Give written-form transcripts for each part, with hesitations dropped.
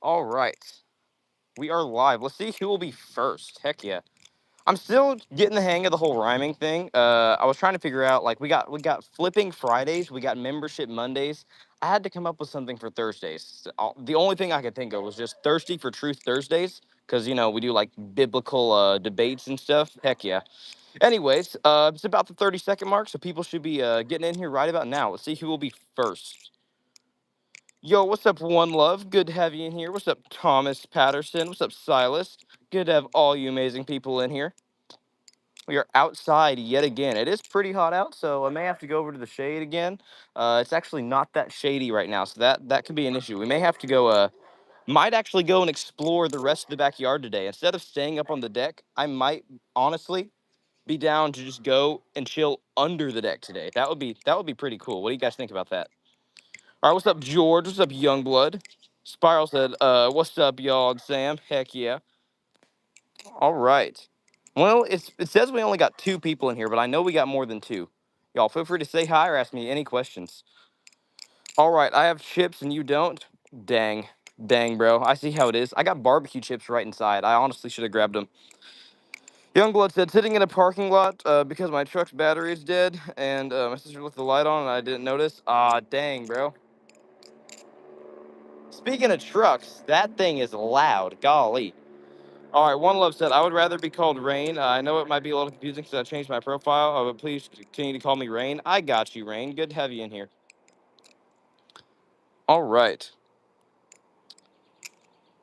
All right. We are live. Let's see who will be first. Heck yeah. I'm still getting the hang of the whole rhyming thing. I was trying to figure out like we got flipping Fridays, we got membership Mondays. I had to come up with something for Thursdays. The only thing I could think of was just thirsty for truth Thursdays because we do like biblical debates and stuff. Heck yeah. Anyways, it's about the 30-second mark, so people should be getting in here right about now. Let's see who will be first. Yo, what's up, One Love? Good to have you in here. What's up, Thomas Patterson? What's up, Silas? Good to have all you amazing people in here. We are outside yet again. It is pretty hot out, so I may have to go over to the shade again. It's actually not that shady right now, so that could be an issue. We may have to go. Might actually go and explore the rest of the backyard today instead of staying up on the deck. I might honestly be down to just go and chill under the deck today. That would be pretty cool. What do you guys think about that? All right, what's up, George? What's up, Youngblood? Spiral said, what's up, y'all? And Sam, heck yeah. All right. Well, it says we only got two people in here, but I know we got more than two. Y'all feel free to say hi or ask me any questions. All right, I have chips and you don't. Dang, dang, bro. I see how it is. I got barbecue chips right inside. I honestly should have grabbed them. Youngblood said, sitting in a parking lot because my truck's battery is dead, and my sister left the light on and I didn't notice. Ah, dang, bro. Speaking of trucks, that thing is loud. Golly. All right, One Love said, I would rather be called Rain. I know it might be a little confusing because I changed my profile, but please continue to call me Rain. I got you, Rain. Good to have you in here. All right.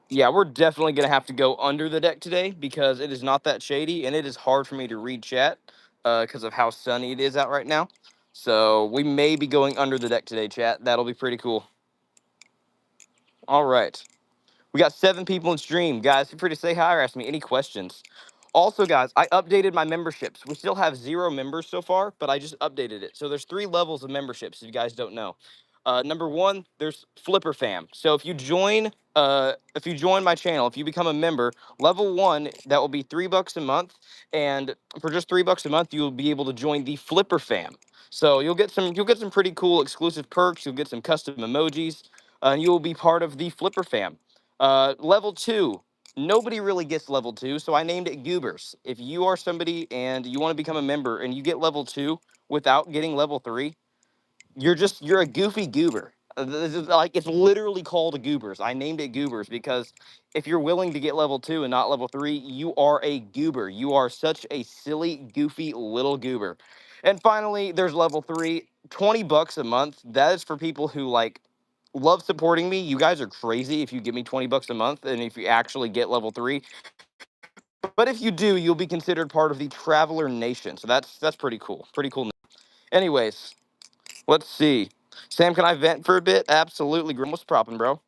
Yeah, we're definitely going to have to go under the deck today because it is not that shady and it is hard for me to read chat because of how sunny it is out right now. So we may be going under the deck today, chat. That'll be pretty cool. All right. We got 7 people in stream. Guys, feel free to say hi or ask me any questions. Also, guys, I updated my memberships. We still have 0 members so far, but I just updated it. So there's 3 levels of memberships, if you guys don't know. Number 1, there's Flipper Fam. So if you join my channel, if you become a member, level 1, that will be $3 a month. And for just $3 a month, you'll be able to join the Flipper Fam. So you'll get some pretty cool exclusive perks. You'll get some custom emojis, and you will be part of the Flipper Fam. Level 2. Nobody really gets level 2, so I named it Goobers. If you are somebody and you want to become a member and you get level 2 without getting level 3, you're a goofy goober. This is like it's literally called a goobers. I named it goobers because if you're willing to get level 2 and not level 3, you are a goober. You are such a silly, goofy little goober. And finally, there's level 3, $20 a month. That is for people who like love supporting me. You guys are crazy if you give me $20 a month and if you actually get level 3. But if you do, you'll be considered part of the Traveler Nation. So that's pretty cool. Pretty cool. Anyways, let's see. Sam, can I vent for a bit? Absolutely. Grim, what's poppin', bro?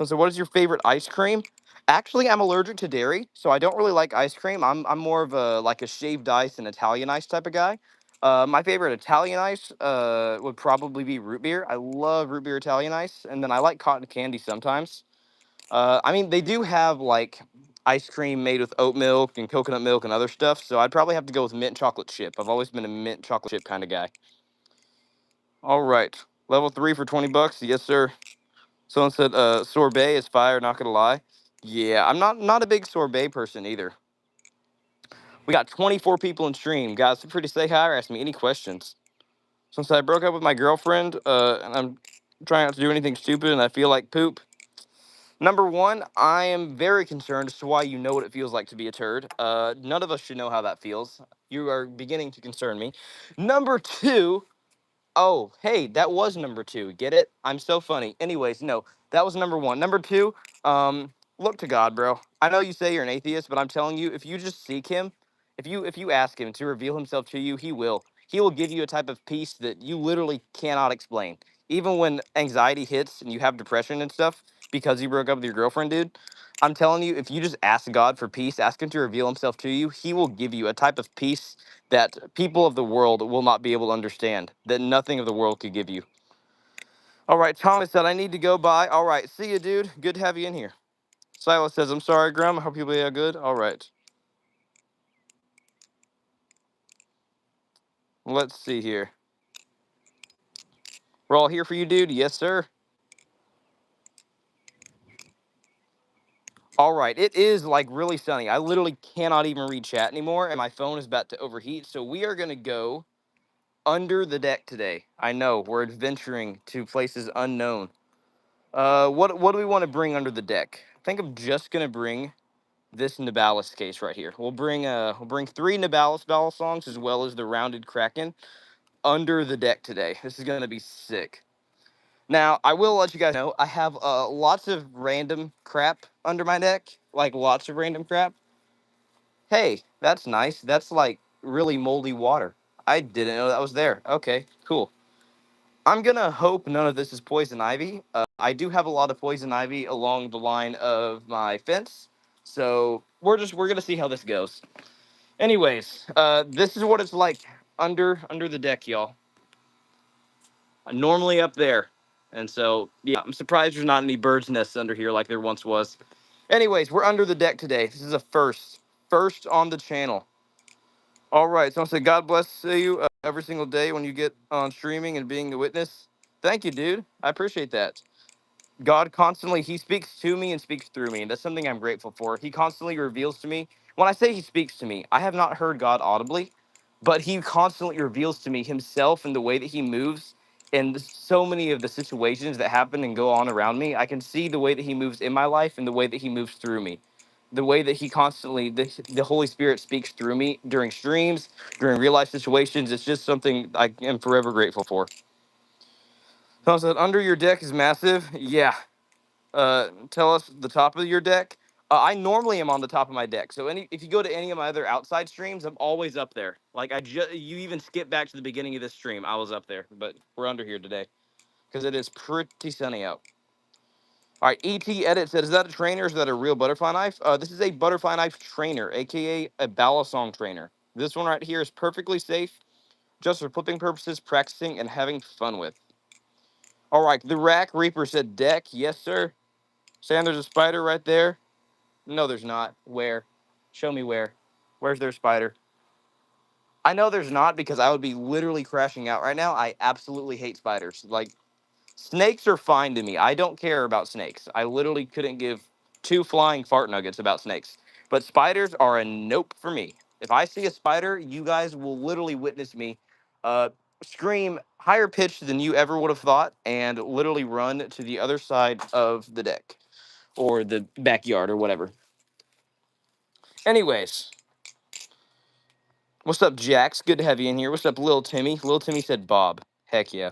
So what is your favorite ice cream? Actually, I'm allergic to dairy, so I don't really like ice cream. I'm more of a shaved ice and Italian ice type of guy. My favorite Italian ice would probably be root beer. I love root beer Italian ice, and then I like cotton candy sometimes. I mean, they do have like ice cream made with oat milk and coconut milk and other stuff, so I'd probably have to go with mint chocolate chip. I've always been a mint chocolate chip kind of guy. All right, level 3 for $20. Yes, sir. Someone said sorbet is fire. Not gonna lie. Yeah, I'm not a big sorbet person either. We got 24 people in stream, guys. Feel free to say hi or ask me any questions. Since I broke up with my girlfriend, and I'm trying not to do anything stupid, and I feel like poop. Number 1, I am very concerned as to why you know what it feels like to be a turd. None of us should know how that feels. You are beginning to concern me. Number 2, oh, hey, that was number 2. Get it? I'm so funny. Anyways, no, that was number 1. Number 2, look to God, bro. I know you say you're an atheist, but I'm telling you, if you just seek him, if you ask him to reveal himself to you, he will. He will give you a type of peace that you literally cannot explain. Even when anxiety hits and you have depression and stuff because you broke up with your girlfriend, dude, I'm telling you, if you just ask God for peace, ask him to reveal himself to you, he will give you a type of peace that people of the world will not be able to understand, that nothing of the world could give you. All right, Thomas said, I need to go by. All right, see you, dude. Good to have you in here. Silas says, I'm sorry, Grum. I hope you'll be good. All right. Let's see here. We're all here for you, dude. Yes, sir. All right, it is like really sunny. I literally cannot even read chat anymore, and my phone is about to overheat. So we are gonna go under the deck today. I know we're adventuring to places unknown. What do we want to bring under the deck? I think I'm just gonna bring this Nibalis case right here. We'll bring three Nibalis balisongs as well as the rounded Kraken under the deck today. This is gonna be sick. Now, I will let you guys know I have lots of random crap under my deck, like lots of random crap. Hey, that's nice. That's like really moldy water. I didn't know that was there. Okay, cool. I'm gonna hope none of this is poison ivy. I do have a lot of poison ivy along the line of my fence, so we're gonna see how this goes. Anyways, this is what it's like under the deck, y'all. Normally up there, and so yeah, I'm surprised there's not any birds' nests under here like there once was. Anyways, we're under the deck today. This is a first on the channel. All right, so I say God bless you every single day when you get on streaming and being a witness. Thank you, dude. I appreciate that. God constantly, he speaks to me and speaks through me. And that's something I'm grateful for. He constantly reveals to me. When I say he speaks to me, I have not heard God audibly, but he constantly reveals to me himself and the way that he moves in so many of the situations that happen and go on around me. I can see the way that he moves in my life and the way that he moves through me. The way that he constantly, the Holy Spirit speaks through me during streams, during real life situations. It's just something I am forever grateful for. So I said, under your deck is massive. Yeah, tell us the top of your deck. I normally am on the top of my deck. So if you go to any of my other outside streams, I'm always up there. Like you even skip back to the beginning of this stream, I was up there, but we're under here today because it is pretty sunny out. All right, ET Edit said, is that a trainer or is that a real butterfly knife? This is a butterfly knife trainer, aka a Balisong trainer. This one right here is perfectly safe, just for flipping purposes, practicing, and having fun with. All right, the Rack Reaper said deck. Yes, sir. Sam, there's a spider right there. No, there's not. Where? Show me where. Where's their spider? I know there's not because I would be literally crashing out right now. I absolutely hate spiders. Like, snakes are fine to me. I don't care about snakes. I literally couldn't give two flying fart nuggets about snakes. But spiders are a nope for me. If I see a spider, you guys will literally witness me uh, scream higher pitched than you ever would have thought and literally run to the other side of the deck or the backyard or whatever. Anyways, what's up, Jax? Good to have you in here. What's up, Lil Timmy? Lil Timmy said Bob. Heck yeah.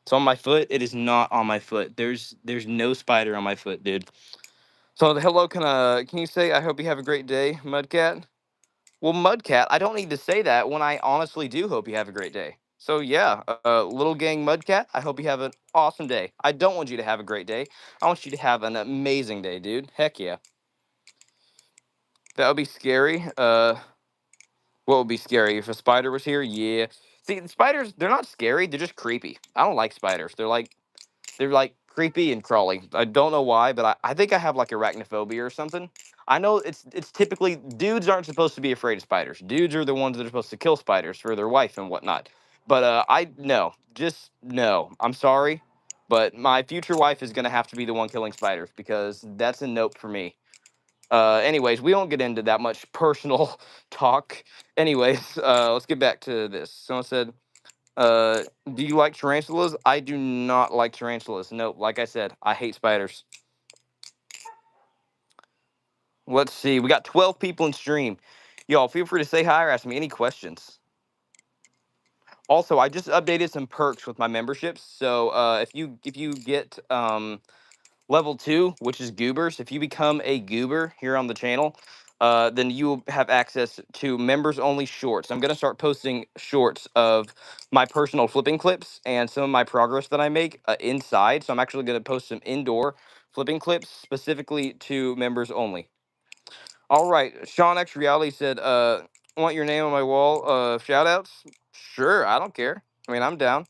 It's on my foot. It is not on my foot. There's no spider on my foot, dude. So hello, can you say I hope you have a great day, Mudcat? Well, Mudcat, I don't need to say that when I honestly do hope you have a great day. So yeah, little gang Mudcat, I hope you have an awesome day. I don't want you to have a great day. I want you to have an amazing day, dude. Heck yeah. That would be scary. What would be scary if a spider was here? Yeah. See, the spiders, they're not scary. They're just creepy. I don't like spiders. They're like creepy and crawly. I don't know why, but I think I have like arachnophobia or something. I know it's typically dudes aren't supposed to be afraid of spiders. Dudes are the ones that are supposed to kill spiders for their wife and whatnot. But I no, just no. I'm sorry, but my future wife is gonna have to be the one killing spiders because that's a nope for me. Anyways, we won't get into that much personal talk. Anyways, let's get back to this. Someone said, do you like tarantulas? I do not like tarantulas. Nope. Like I said, I hate spiders. Let's see. We got 12 people in stream. Y'all, feel free to say hi or ask me any questions. Also, I just updated some perks with my memberships. So if you get level 2, which is goobers, if you become a goober here on the channel, then you will have access to members only shorts. I'm going to start posting shorts of my personal flipping clips and some of my progress that I make inside. So I'm actually going to post some indoor flipping clips specifically to members only. All right. Sean X Reality said, want your name on my wall shout outs? Sure. I don't care. I mean, I'm down.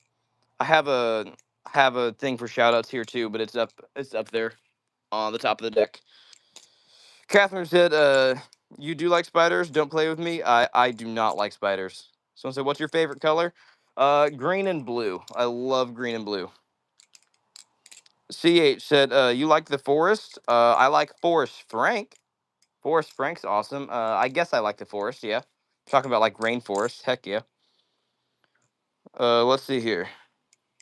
I have a thing for shout outs here too, but it's up there on the top of the deck. Catherine said, you do like spiders? Don't play with me. I do not like spiders. Someone said, what's your favorite color? Green and blue. I love green and blue. CH said, you like the forest? I like Forest Frank. Forest Frank's awesome. I guess I like the forest, yeah. Talking about like rainforest, heck yeah. Let's see here.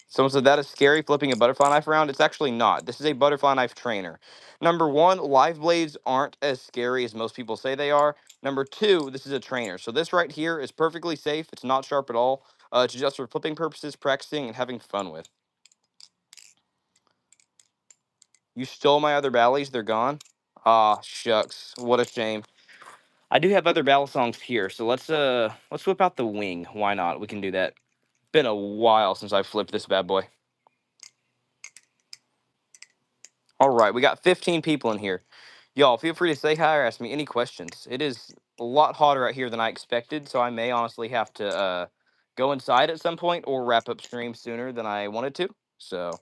Someone said that is scary flipping a butterfly knife around. It's actually not. This is a butterfly knife trainer. Number one, live blades aren't as scary as most people say they are. Number two, this is a trainer. So this right here is perfectly safe. It's not sharp at all. It's just for flipping purposes, practicing, and having fun with. You stole my other ballies. They're gone. Ah, shucks. What a shame. I do have other balisongs here, so let's whip out the wing. Why not? We can do that. Been a while since I flipped this bad boy. All right, we got 15 people in here. Y'all, feel free to say hi or ask me any questions. It is a lot hotter out here than I expected, so I may honestly have to go inside at some point or wrap up stream sooner than I wanted to. So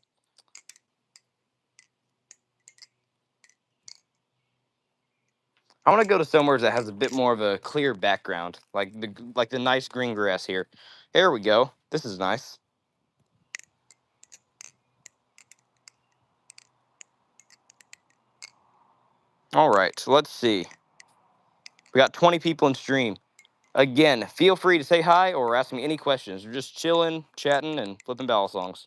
I want to go to somewhere that has a bit more of a clear background, like the nice green grass here. There we go. This is nice. All right, so let's see. We got 20 people in stream. Again, feel free to say hi or ask me any questions. We're just chilling, chatting, and flipping balisongs.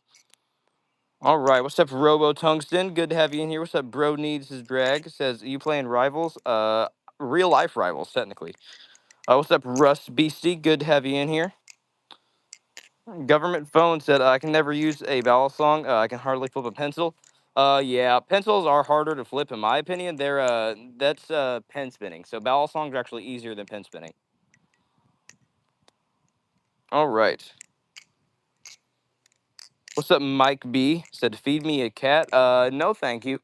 All right, what's up, Robo Tungsten? Good to have you in here. What's up, Bro Needs His Drag? Says, you playing Rivals? Real life Rivals, technically. What's up, Rust Beastie? Good to have you in here. Government Phone said, I can never use a balisong. I can hardly flip a pencil. Yeah, pencils are harder to flip, in my opinion. That's pen spinning. So balisongs are actually easier than pen spinning. All right. What's up, Mike B? Said, feed me a cat. No, thank you.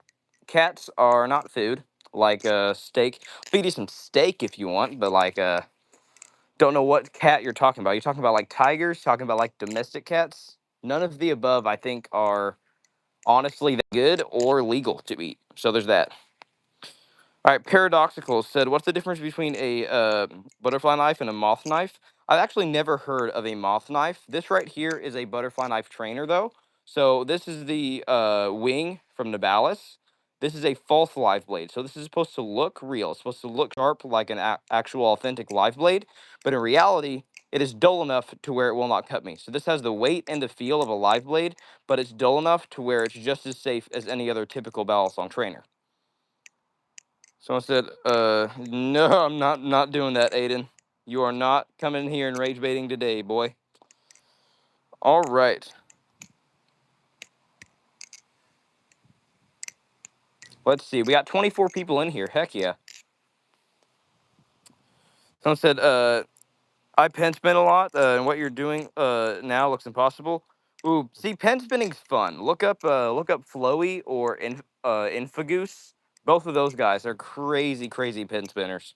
Cats are not food. Like steak. Feed you some steak if you want, but like don't know what cat you're talking about. You're talking about like tigers, talking about like domestic cats. None of the above, I think, are honestly that good or legal to eat. So there's that. All right, Paradoxical said, what's the difference between a butterfly knife and a moth knife? I've actually never heard of a moth knife. This right here is a butterfly knife trainer, though. So this is the wing from Nabalis. This is a false live blade. So this is supposed to look real. It's supposed to look sharp like an actual authentic live blade. But in reality, it is dull enough to where it will not cut me. So this has the weight and the feel of a live blade, but it's dull enough to where it's just as safe as any other typical balisong trainer. Someone said, no, I'm not doing that, Aiden. You are not coming in here and rage baiting today, boy. All right. Let's see. We got 24 people in here. Heck yeah. Someone said, I pen spin a lot, and what you're doing now looks impossible. Ooh, see, pen spinning's fun. Look up Flowy or Infagoose. Both of those guys are crazy, crazy pen spinners.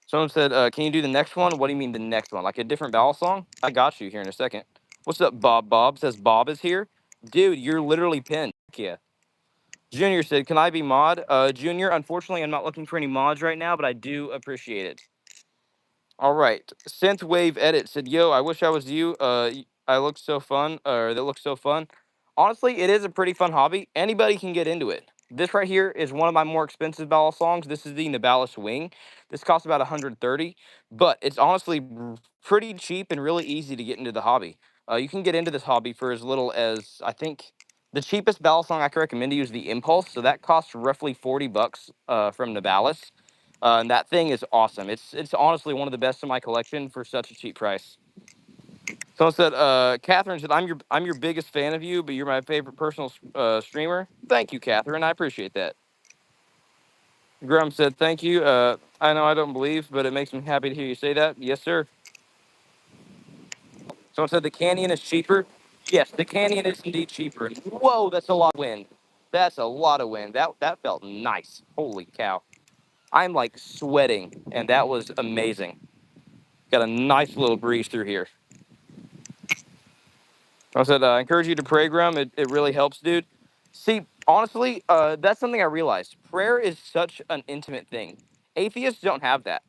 Someone said, can you do the next one? What do you mean the next one? Like a different ballad song? I got you here in a second. What's up, Bob? Bob says Bob is here. Dude, you're literally pinned. Heck yeah. Junior said, can I be mod? Junior, unfortunately, I'm not looking for any mods right now, but I do appreciate it. All right. Synthwave Edit said, yo, I wish I was you. I look so fun, or that looks so fun. Honestly, it is a pretty fun hobby. Anybody can get into it. This right here is one of my more expensive balisongs. This is the Nabalis Wing. This costs about 130, but it's honestly pretty cheap and really easy to get into the hobby. You can get into this hobby for as little as, I think, the cheapest balisong I can recommend to you is the Impulse. So that costs roughly 40 bucks from Nabalis. And that thing is awesome. It's honestly one of the best in my collection for such a cheap price. Someone said, Catherine said, I'm your biggest fan of you, but you're my favorite personal streamer. Thank you, Catherine. I appreciate that. Grum said, thank you. I know I don't believe, but it makes me happy to hear you say that. Yes, sir. Someone said the Canyon is cheaper. Yes, the Canyon is indeed cheaper. Whoa, that's a lot of wind. That's a lot of wind. That felt nice. Holy cow. I'm like sweating, and that was amazing. Got a nice little breeze through here. I said, I encourage you to pray, Grum. It really helps, dude. See, honestly, that's something I realized. Prayer is such an intimate thing. Atheists don't have that.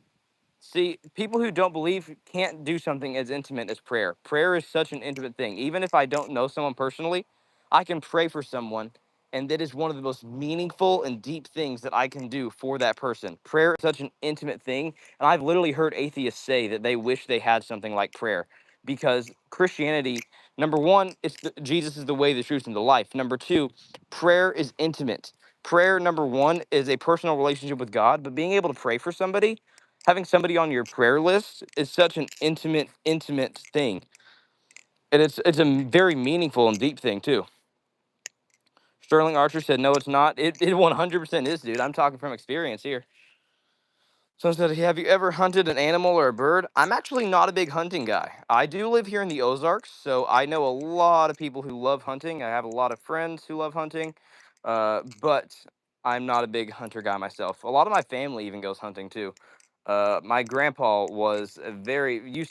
See, people who don't believe can't do something as intimate as prayer. Prayer is such an intimate thing. Even if I don't know someone personally, I can pray for someone, and that is one of the most meaningful and deep things that I can do for that person. Prayer is such an intimate thing, and I've literally heard atheists say that they wish they had something like prayer, because Christianity, number one, Jesus is the way, the truth, and the life. Number two, prayer is intimate. Prayer, number one, is a personal relationship with God, but being able to pray for somebody, having somebody on your prayer list, is such an intimate thing, and it's a very meaningful and deep thing too. Sterling Archer said, no, it's not. It 100% is, dude. I'm talking from experience here. Someone said, have you ever hunted an animal or a bird? I'm actually not a big hunting guy. I do live here in the Ozarks, so I know a lot of people who love hunting. I have a lot of friends who love hunting, but I'm not a big hunter guy myself. A lot of my family even goes hunting too. My grandpa used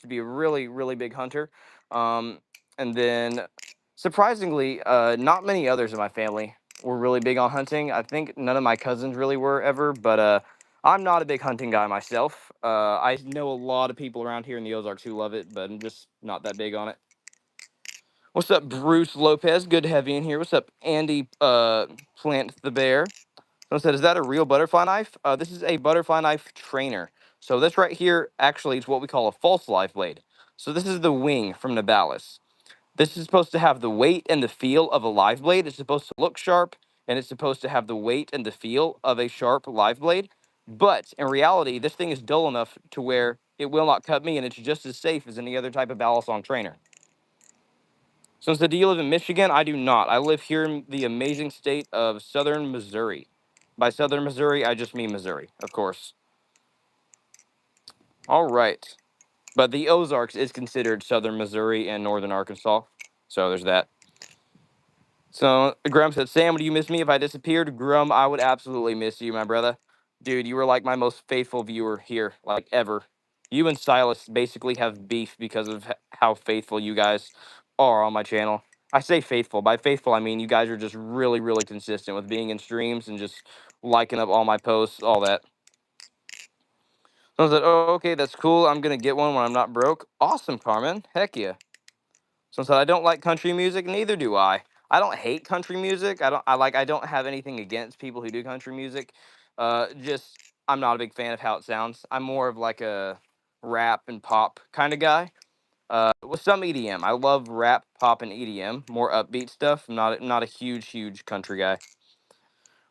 to be a really big hunter. And then surprisingly, not many others in my family were really big on hunting. I think none of my cousins really were ever, but I'm not a big hunting guy myself. I know a lot of people around here in the Ozarks who love it, but I'm just not that big on it. What's up, Bruce Lopez? Good to have you in here. What's up, Andy Plant the Bear? Someone said, is that a real butterfly knife? This is a butterfly knife trainer. So this right here actually is what we call a false live blade. So this is the wing from the Balis. This is supposed to have the weight and the feel of a live blade. It's supposed to look sharp, and it's supposed to have the weight and the feel of a sharp live blade. But in reality, this thing is dull enough to where it will not cut me, and it's just as safe as any other type of Balisong trainer. So, do you live in Michigan? I do not. I live here in the amazing state of southern Missouri. By southern Missouri, I just mean Missouri, of course. All right. But the Ozarks is considered southern Missouri and northern Arkansas. So there's that. So Grum said, Sam, do you miss me if I disappeared? Grum, I would absolutely miss you, my brother. Dude, you were like my most faithful viewer here, like ever. You and Silas basically have beef because of how faithful you guys are on my channel. I say faithful. By faithful, I mean you guys are just really consistent with being in streams and just liking up all my posts, all that. So I said, oh, okay, that's cool. I'm going to get one when I'm not broke. Awesome, Carmen. Heck yeah. So I don't like country music. Neither do I. I don't hate country music. I don't have anything against people who do country music. Just I'm not a big fan of how it sounds. I'm more of like a rap and pop kind of guy. With some EDM. I love rap, pop, and EDM. More upbeat stuff. I'm not a huge country guy.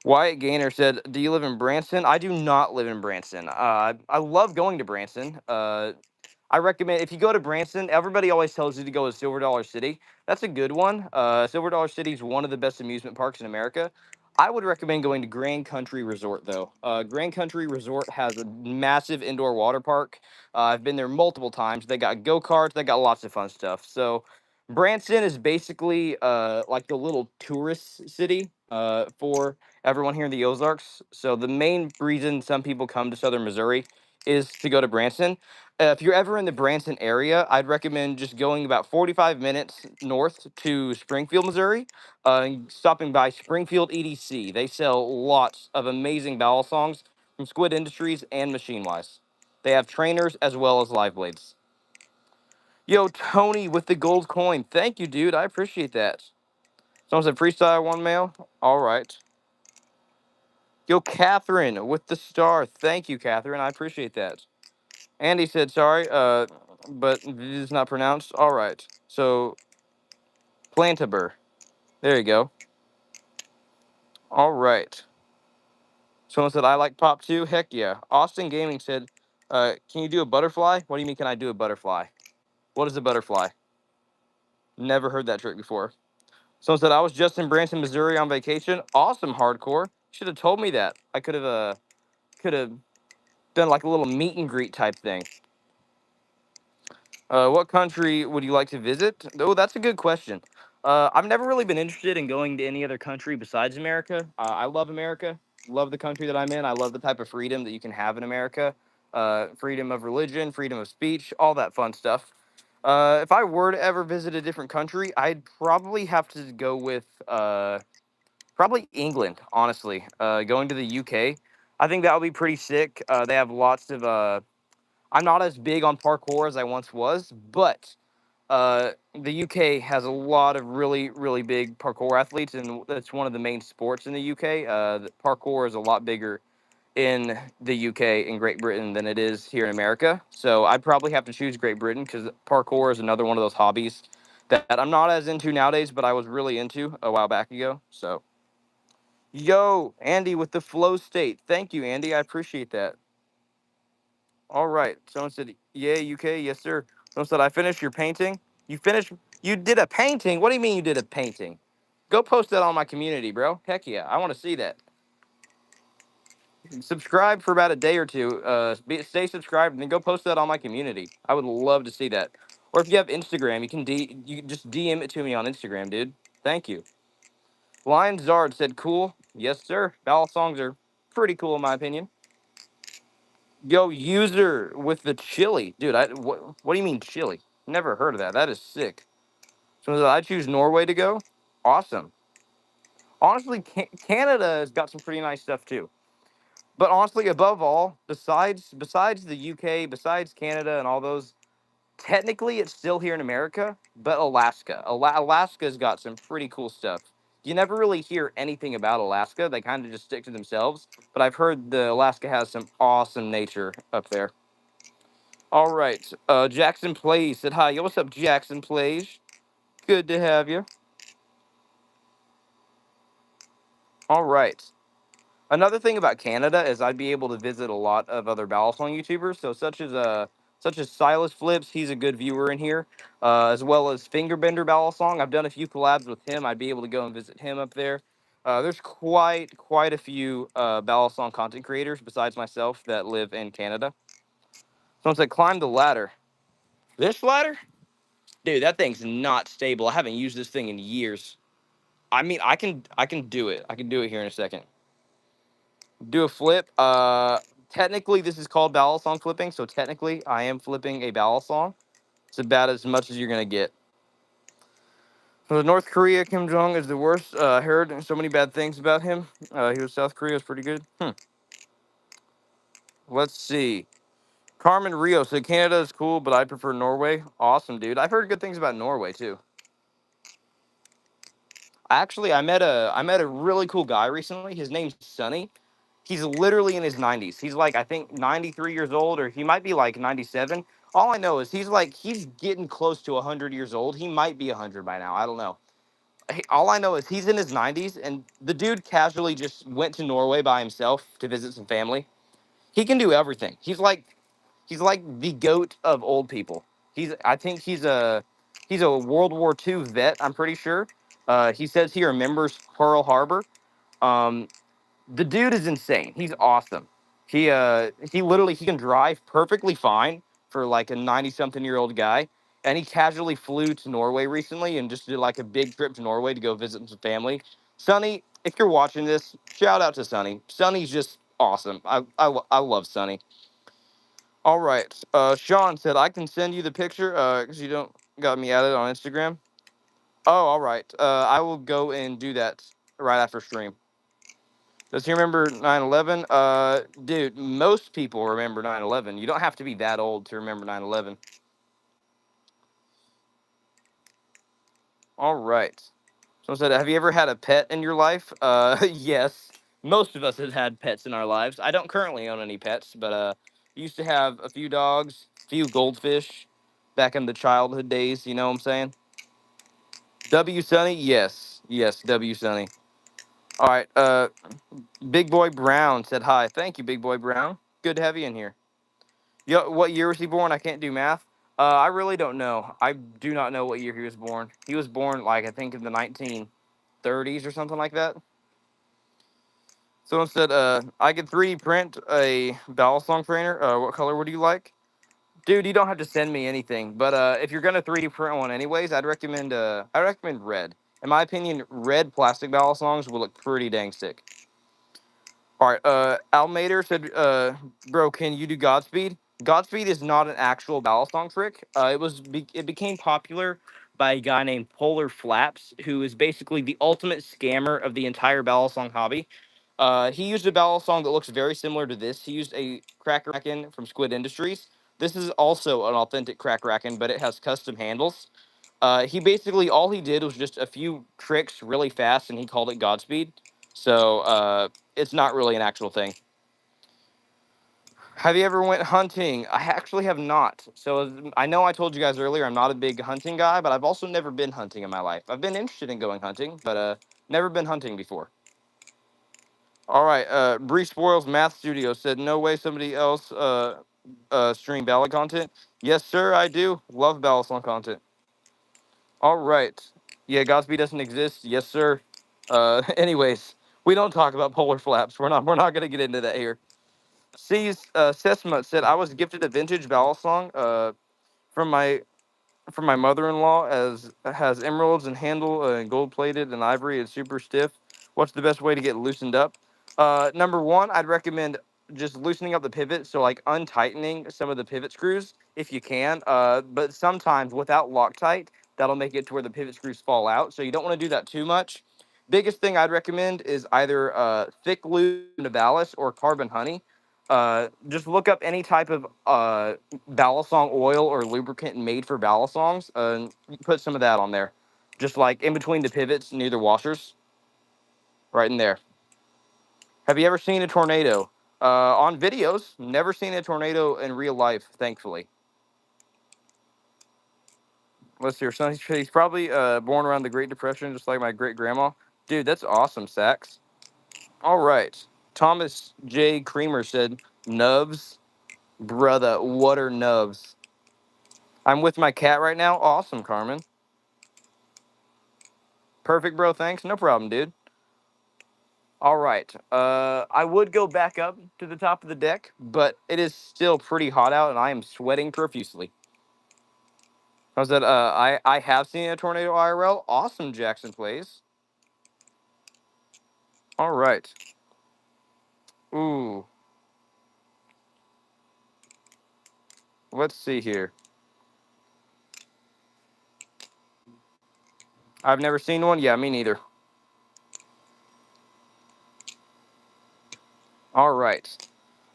Wyatt Gaynor said, "Do you live in Branson?" I do not live in Branson. I love going to Branson. I recommend if you go to Branson, everybody always tells you to go to Silver Dollar City. That's a good one. Silver Dollar City is one of the best amusement parks in America. I would recommend going to Grand Country Resort, though. Grand Country Resort has a massive indoor water park. I've been there multiple times. They got go-karts. They got lots of fun stuff. So Branson is basically like the little tourist city for everyone here in the Ozarks. So the main reason some people come to Southern Missouri is to go to Branson. If you're ever in the Branson area, I'd recommend just going about 45 minutes north to Springfield, Missouri, and stopping by Springfield EDC. They sell lots of amazing balisongs from Squid Industries and Machine Wise. They have trainers as well as live blades. Yo, Tony with the gold coin. Thank you, dude. I appreciate that. Someone said freestyle one mail. All right. Yo, Catherine with the star. Thank you, Catherine. I appreciate that. Andy said, sorry, but it is not pronounced. All right. So, Plantaber. There you go. All right. Someone said, I like pop too. Heck yeah. Austin Gaming said, can you do a butterfly? What do you mean, can I do a butterfly? What is a butterfly? Never heard that trick before. Someone said, I was just in Branson, Missouri on vacation. Awesome, hardcore. Should have told me that. I could have done like a little meet and greet type thing. What country would you like to visit? Oh, that's a good question. I've never really been interested in going to any other country besides America. I love America. Love the country that I'm in. I love the type of freedom that you can have in America. Freedom of religion, freedom of speech, all that fun stuff. If I were to ever visit a different country, I'd probably have to go with probably England, honestly. Going to the UK. I think that would be pretty sick. They have lots of I'm not as big on parkour as I once was, but The UK has a lot of really, really big parkour athletes, and that's one of the main sports in the UK. Parkour is a lot bigger in the UK in Great Britain than it is here in America. So I'd probably have to choose Great Britain because parkour is another one of those hobbies that I'm not as into nowadays, but I was really into a while back ago. So, yo, Andy with the flow state. Thank you, Andy. I appreciate that. All right. Someone said, yeah, UK. Yes, sir. Someone said, I finished your painting. You finished? You did a painting? What do you mean you did a painting? Go post that on my community, bro. Heck yeah. I want to see that. Subscribe for about a day or two. Stay subscribed and then go post that on my community. I would love to see that. Or if you have Instagram, you can just DM it to me on Instagram, dude. Thank you. Lion Zard said, "Cool, yes sir. Balisongs are pretty cool in my opinion." Yo, user with the chili, dude. What do you mean chili? Never heard of that. That is sick. So I choose Norway to go. Awesome. Honestly, Canada has got some pretty nice stuff too. But honestly, above all, besides the UK, besides Canada and all those, technically it's still here in America. But Alaska's got some pretty cool stuff. You never really hear anything about Alaska. They kind of just stick to themselves. But I've heard the Alaska has some awesome nature up there. All right, Jackson Plays said hi. Yo, what's up, Jackson Plays? Good to have you. All right. Another thing about Canada is I'd be able to visit a lot of other Balisong YouTubers, so such as Silas Flips, he's a good viewer in here, as well as Fingerbender Balisong. I've done a few collabs with him. I'd be able to go and visit him up there. There's quite a few Balisong content creators besides myself that live in Canada. Someone said climb the ladder. This ladder, dude, that thing's not stable. I haven't used this thing in years. I mean, I can do it. I can do it here in a second. Do a flip. Technically, this is called balisong flipping, so technically, I am flipping a balisong. It's about as much as you're gonna get. So North Korea, Kim Jong is the worst. I heard so many bad things about him. He was South Korea was pretty good. Let's see. Carmen Rio said Canada is cool, but I prefer Norway. Awesome, dude. I've heard good things about Norway too. Actually, I met a really cool guy recently. His name's Sunny. He's literally in his 90s. He's like I think 93 years old, or he might be like 97. All I know is he's getting close to 100 years old. He might be 100 by now. I don't know. All I know is he's in his 90s, and the dude casually just went to Norway by himself to visit some family. He can do everything. He's like the goat of old people. I think he's a World War II vet. I'm pretty sure. He says he remembers Pearl Harbor. Um, the dude is insane. He's awesome. He literally he can drive perfectly fine for like a 90-something-year-old guy. And he casually flew to Norway recently and just did like a big trip to Norway to go visit some family. Sonny, if you're watching this, shout out to Sonny. Sonny's just awesome. I love Sonny. All right. Sean said I can send you the picture because you don't got me added on Instagram. Oh, all right. I will go and do that right after stream. Does he remember 9/11? Dude, most people remember 9/11. You don't have to be that old to remember 9/11. All right. Someone said, "Have you ever had a pet in your life?" Yes. Most of us have had pets in our lives. I don't currently own any pets, but used to have a few dogs, a few goldfish, back in the childhood days. You know what I'm saying? W Sunny, yes, yes, W Sunny. All right. Big Boy Brown said hi. Thank you, Big Boy Brown. Good to have you in here. Yo, what year was he born? I can't do math. I really don't know. I do not know what year he was born. He was born like I think in the 1930s or something like that. Someone said, I could 3D print a Balisong trainer. What color would you like? Dude, you don't have to send me anything. But if you're gonna 3D print one anyways, I'd recommend red. In my opinion, red plastic Balisongs will look pretty dang sick. All right. Almader said, "Bro, can you do Godspeed?" Godspeed is not an actual balisong trick. It became popular by a guy named Polar Flaps, who is basically the ultimate scammer of the entire balisong hobby. He used a balisong that looks very similar to this. He used a Cracker Kraken from Squid Industries. This is also an authentic crack racken, but it has custom handles. He basically all he did was just a few tricks really fast, and he called it Godspeed. So it's not really an actual thing. Have you ever went hunting? I actually have not. So I know I told you guys earlier I'm not a big hunting guy, but I've also never been hunting in my life. I've been interested in going hunting, but never been hunting before. All right, Bree Spoils Math Studio said, "No way somebody else stream ballad content." Yes, sir, I do. Love Balisong content. All right. Yeah, Godspeed doesn't exist. Yes, sir. Anyways, we don't talk about polar flaps. We're not gonna get into that here. C's Sesma said, "I was gifted a vintage Balisong from my mother-in-law, as has emeralds and handle and gold plated and ivory and super stiff. What's the best way to get loosened up? Number one, I'd recommend just loosening up the pivot, so like untightening some of the pivot screws if you can. But sometimes without Loctite, that'll make it to where the pivot screws fall out. So you don't want to do that too much. Biggest thing I'd recommend is either thick lube Navalis or carbon honey. Just look up any type of Balisong oil or lubricant made for Balisongs, and you put some of that on there, just like in between the pivots near the washers, right in there. Have you ever seen a tornado? On videos, never seen a tornado in real life, thankfully. Let's see, your son, he's probably born around the Great Depression, just like my great grandma. Dude, that's awesome, Sax. All right. Thomas J. Creamer said, "Nubs, brother, what are nubs?" I'm with my cat right now. Awesome, Carmen. Perfect, bro. Thanks. No problem, dude. All right. I would go back up to the top of the deck, but it is still pretty hot out, and I am sweating profusely. How's that? I have seen a tornado IRL. Awesome, Jackson plays. All right. Ooh. Let's see here. I've never seen one. Yeah, me neither. All right.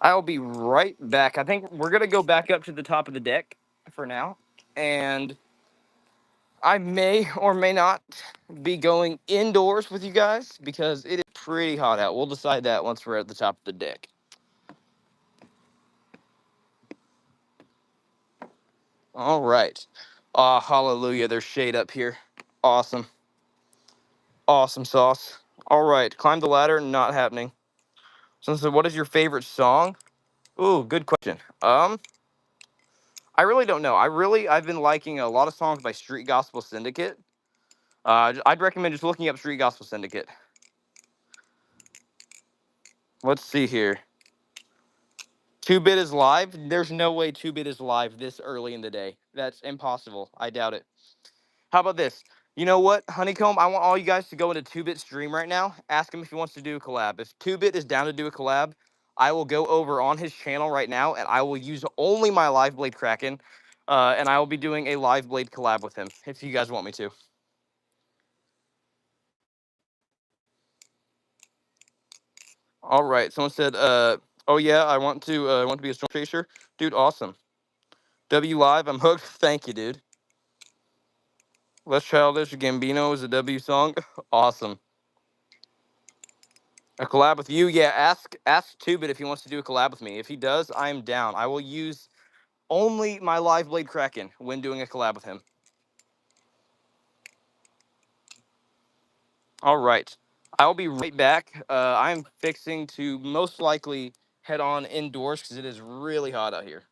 I'll be right back. I think we're gonna go back up to the top of the deck for now, and I may or may not be going indoors with you guys because it is pretty hot out. We'll decide that once we're at the top of the deck. All right. Hallelujah. There's shade up here. Awesome. Awesome sauce. All right. Climb the ladder. Not happening. So what is your favorite song? Ooh, good question. I really don't know. I've been liking a lot of songs by Street Gospel Syndicate. I'd recommend just looking up Street Gospel Syndicate. Let's see here. 2-Bit is live. There's no way 2-Bit is live this early in the day. That's impossible. I doubt it. How about this? You know what, Honeycomb? I want all you guys to go into 2-Bit stream right now. Ask him if he wants to do a collab. If 2-Bit is down to do a collab, I will go over on his channel right now, and I will use only my Live Blade Kraken, and I will be doing a Live Blade collab with him if you guys want me to. All right. Someone said, "Oh yeah, I want to be a storm chaser, dude. Awesome. W Live. I'm hooked. Thank you, dude. Less Childish Gambino is a W song. Awesome. A collab with you? Yeah, ask Tubit if he wants to do a collab with me. If he does, I'm down. I will use only my Live Blade Kraken when doing a collab with him. All right. I'll be right back. I'm fixing to most likely head on indoors because it is really hot out here.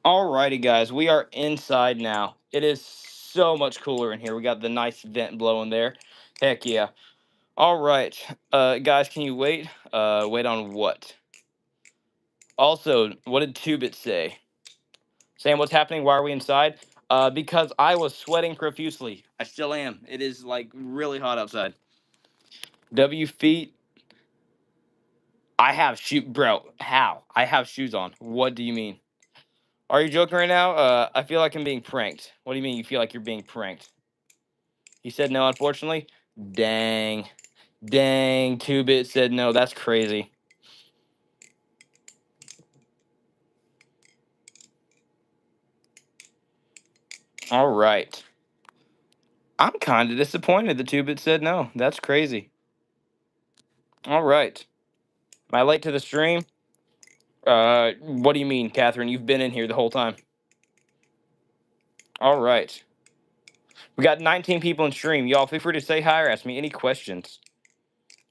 Alrighty, guys, we are inside now. It is so much cooler in here. We got the nice vent blowing there. Heck yeah. All right, guys, can you wait? Wait on what? Also, what did Tubit say? Sam, what's happening? Why are we inside? Because I was sweating profusely. I still am. It is like really hot outside. W feet. I have shoe, bro. How? I have shoes on. What do you mean? Are you joking right now? I feel like I'm being pranked. What do you mean you feel like you're being pranked? He said no, unfortunately. Dang. Dang. 2-Bit said no. That's crazy. All right. I'm kind of disappointed the 2-Bit said no. That's crazy. All right. Am I late to the stream? What do you mean, Catherine? You've been in here the whole time. All right. We got 19 people in stream. Y'all feel free to say hi or ask me any questions.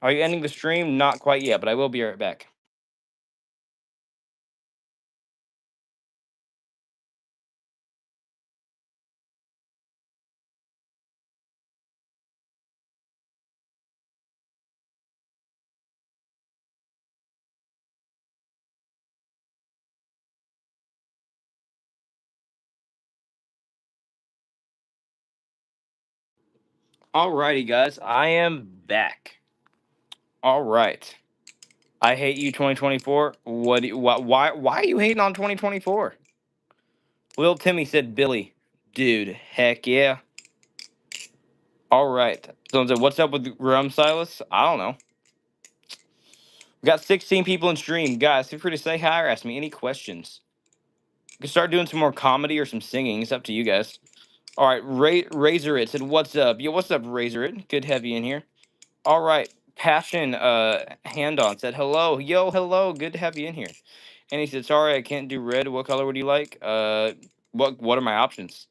Are you ending the stream? Not quite yet, but I will be right back. Alrighty, guys. I am back. All right. I hate you 2024. Why are you hating on 2024? Lil Timmy said Billy. Dude, heck yeah. All right. Someone said, what's up with Rum Silas? I don't know. We got 16 people in stream. Guys, feel free to say hi or ask me any questions. We can start doing some more comedy or some singing. It's up to you guys. All right. Razor It said, what's up? Yo, what's up, Razor It? Good to have you in here. All right. Passion Hand On said, hello. Yo, hello. Good to have you in here. And he said, sorry, I can't do red. What color would you like? What are my options?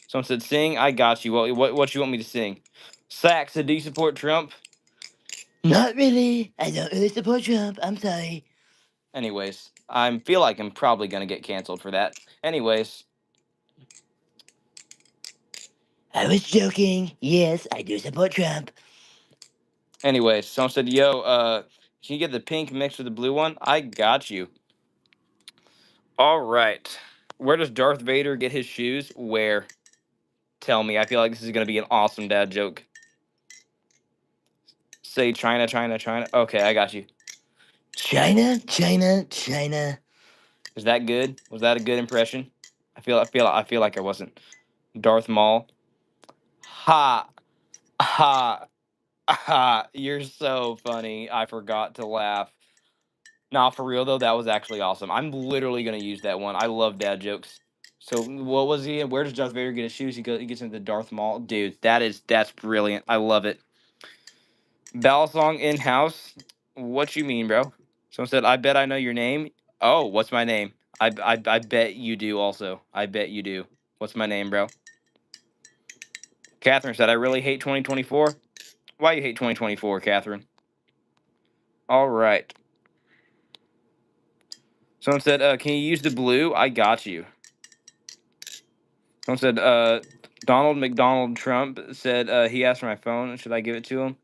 Someone said, sing. I got you. What you want me to sing? Sax said, do you support Trump? Not really. I don't really support Trump. I'm sorry. Anyways, I feel like I'm probably gonna get canceled for that. Anyways, I was joking. Yes, I do support Trump. Anyways, someone said, yo, can you get the pink mixed with the blue one? I got you. All right. Where does Darth Vader get his shoes? Where? Tell me. I feel like this is gonna be an awesome dad joke. Say China, China, China. Okay, I got you. China, China, China. Is that good? Was that a good impression? I feel like I wasn't. Darth Maul. Ha, ha, ha. You're so funny. I forgot to laugh. Nah, for real though, that was actually awesome. I'm literally gonna use that one. I love dad jokes. So what was he in? Where does Darth Vader get his shoes? He gets into Darth Maul. Dude, that's brilliant. I love it. Balisong in house. What you mean, bro? Someone said, I bet I know your name. Oh, what's my name? I bet you do also. I bet you do. What's my name, bro? Catherine said, I really hate 2024. Why you hate 2024, Catherine? All right. Someone said, can you use the blue? I got you. Someone said, Donald McDonald Trump said he asked for my phone. Should I give it to him?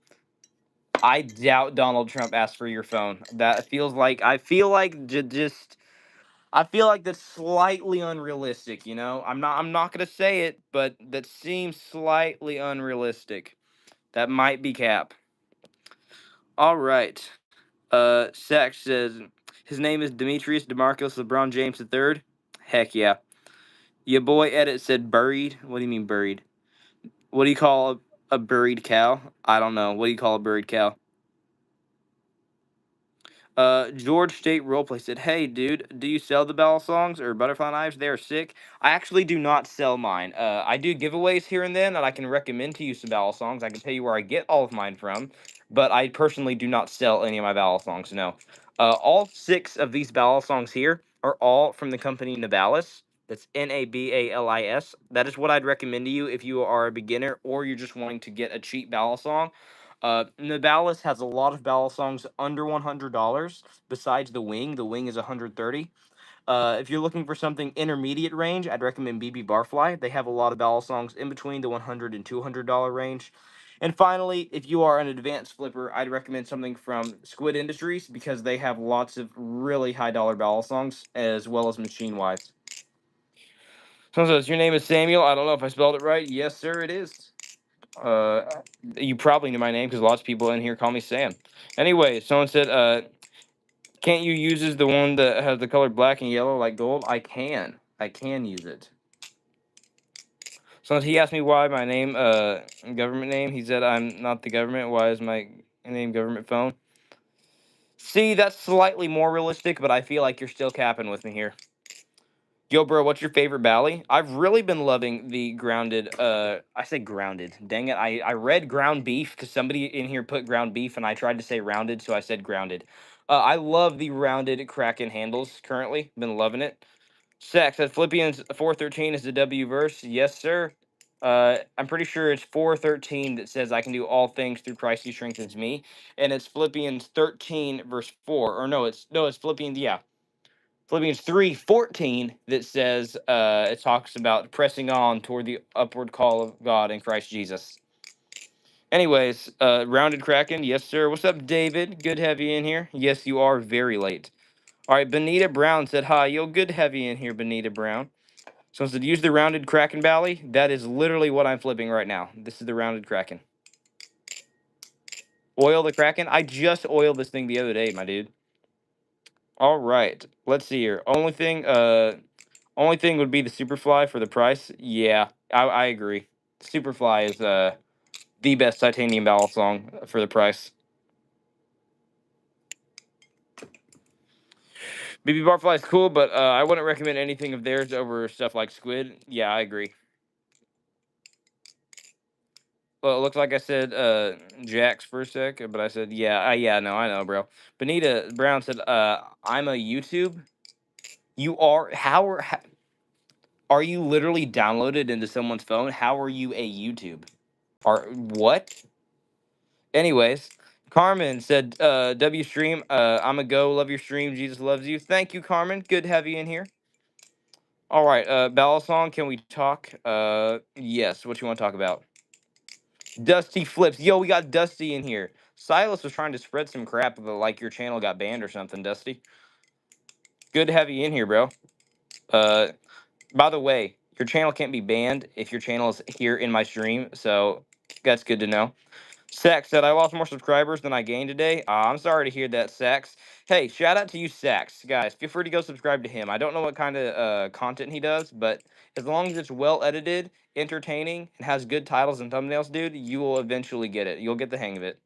I doubt Donald Trump asked for your phone. That feels like I feel like that's slightly unrealistic, you know? I'm not gonna say it, but that seems slightly unrealistic. That might be cap. All right. Sax says his name is Demetrius DeMarcus LeBron James III. Heck yeah. Your boy Edit said buried. What do you mean buried? What do you call a buried cow? I don't know. What do you call a buried cow? George State Roleplay said, "Hey, dude, do you sell the bell songs or butterfly knives? They are sick. I actually do not sell mine. I do giveaways here and then, and I can recommend to you some bell songs. I can tell you where I get all of mine from, but I personally do not sell any of my bell songs. No. All six of these bell songs here are all from the company Nabalis. That's Nabalis. That is what I'd recommend to you if you are a beginner or you're just wanting to get a cheap bell song. Nabalis has a lot of ballad songs under $100. Besides the wing is 130. If you're looking for something intermediate range, I'd recommend BB Barfly. They have a lot of balisongs in between the $100 and $200 range. And finally, if you are an advanced flipper, I'd recommend something from Squid Industries because they have lots of really high dollar balisongs as well as machine wise. Someone says, your name is Samuel. I don't know if I spelled it right. Yes, sir, it is. Uh, you probably know my name because lots of people in here call me Sam. Anyway, someone said, can't you use the one that has the color black and yellow like gold? I can. I can use it. So he asked me why my name, government name. He said I'm not the government. Why is my name government phone? See, that's slightly more realistic, but I feel like you're still capping with me here. Yo, bro, what's your favorite Bally? I've really been loving the grounded, I say grounded. Dang it, I read ground beef because somebody in here put ground beef and I tried to say rounded, so I said grounded. I love the rounded Kraken handles currently. Been loving it. Sax said Philippians 4:13 is the W verse. Yes, sir. I'm pretty sure it's 4:13 that says I can do all things through Christ who strengthens me, and it's Philippians 13 verse 4. Or no, it's Philippians, yeah, Philippians 3:14 that says it talks about pressing on toward the upward call of God in Christ Jesus. Anyways, rounded Kraken, yes sir. What's up, David? Good to have you in here. Yes, you are very late. All right, Benita Brown said hi. Yo, good to have you in here, Benita Brown. So instead, use the rounded Kraken Bally. That is literally what I'm flipping right now. This is the rounded Kraken. Oil the Kraken. I just oiled this thing the other day, my dude. All right, let's see here. Only thing would be the Superfly for the price. Yeah, I agree. Superfly is the best titanium balisong for the price. BB Barfly is cool, but I wouldn't recommend anything of theirs over stuff like Squid. Yeah, I agree. Well, it looks like I said Jax for a sec, but I said yeah, yeah, no, I know, bro. Benita Brown said, "I'm a YouTube. You are are you literally downloaded into someone's phone? How are you a YouTube? Are what? Anyways, Carmen said, W stream. I'm a go. Love your stream. Jesus loves you. Thank you, Carmen. Good to have you in here. All right, Balisong, can we talk? Yes. What you want to talk about? Dusty flips. Yo, we got Dusty in here. Silas was trying to spread some crap about like your channel got banned or something, Dusty. Good to have you in here, bro. Uh, by the way, your channel can't be banned if your channel is here in my stream, so that's good to know. Sax said, I lost more subscribers than I gained today. I'm sorry to hear that, Sax. Hey, shout out to you, Sax. Guys, feel free to go subscribe to him. I don't know what kind of content he does, but as long as it's well edited, entertaining, and has good titles and thumbnails, dude, you will eventually get it. You'll get the hang of it.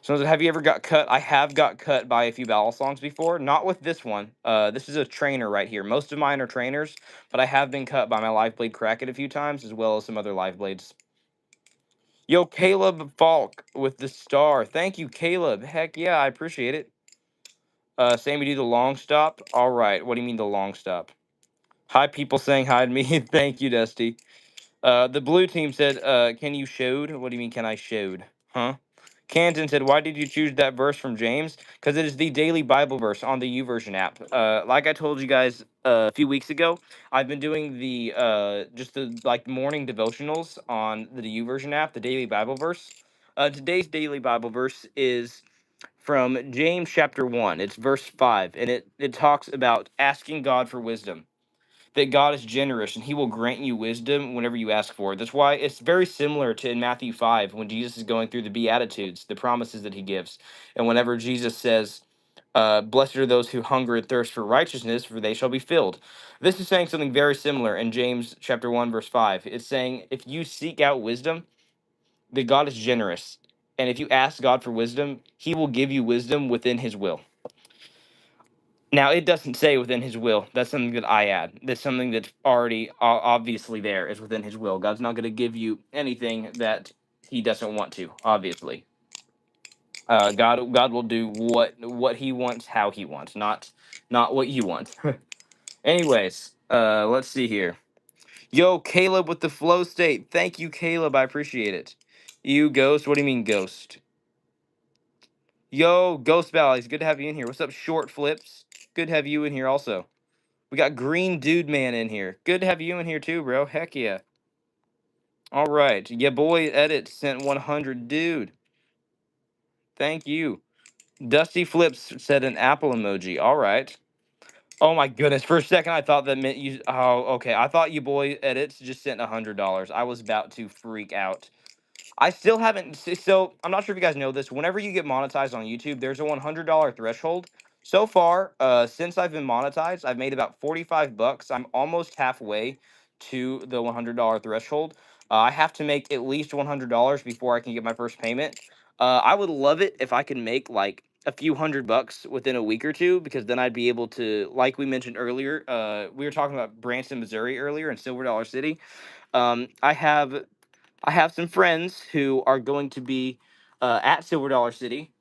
So, have you ever got cut? I have got cut by a few balisongs before. Not with this one. This is a trainer right here. Most of mine are trainers, but I have been cut by my live blade Kraken a few times, as well as some other live blades. Yo, Caleb Falk with the star. Thank you, Caleb. Heck yeah, I appreciate it. Sammy, do the long stop. All right. What do you mean the long stop? Hi, people saying hi to me. Thank you, Dusty. The blue team said, can you showed? What do you mean, can I showed? Huh? Canton said, why did you choose that verse from James? Because it is the daily Bible verse on the YouVersion app. Like I told you guys a few weeks ago, I've been doing the just the like morning devotionals on the YouVersion app, the daily Bible verse. Today's daily Bible verse is from James chapter 1. It's verse 5, and it talks about asking God for wisdom, that God is generous and he will grant you wisdom whenever you ask for it. That's why it's very similar to in Matthew 5 when Jesus is going through the Beatitudes, the promises that he gives. And whenever Jesus says, blessed are those who hunger and thirst for righteousness, for they shall be filled. This is saying something very similar in James chapter 1, verse 5. It's saying if you seek out wisdom, that God is generous. And if you ask God for wisdom, he will give you wisdom within his will. Now, it doesn't say within his will. That's something that I add. That's something that's already obviously there is within his will. God's not going to give you anything that he doesn't want to, obviously. God will do what he wants, how he wants, not what you want. Anyways, let's see here. Yo, Caleb with the flow state. Thank you, Caleb. I appreciate it. You ghost? What do you mean ghost? Yo, Ghost Valleys. Good to have you in here. What's up, Short Flips? Good to have you in here also. We got Green Dude Man in here. Good to have you in here too, bro. Heck yeah. All right. Yeah, boy, Edit sent 100. Dude, thank you. Dusty Flips said an apple emoji. All right. Oh my goodness. For a second, I thought that meant you. Oh, okay. I thought you boy Edits just sent $100. I was about to freak out. I still haven't. So I'm not sure if you guys know this. Whenever you get monetized on YouTube, there's a $100 threshold. So far, since I've been monetized, I've made about 45 bucks. I'm almost halfway to the $100 threshold. I have to make at least $100 before I can get my first payment. I would love it if I could make like a few hundred bucks within a week or two, because then I'd be able to, like we mentioned earlier, we were talking about Branson, Missouri earlier, in Silver Dollar City. I have some friends who are going to be at Silver Dollar City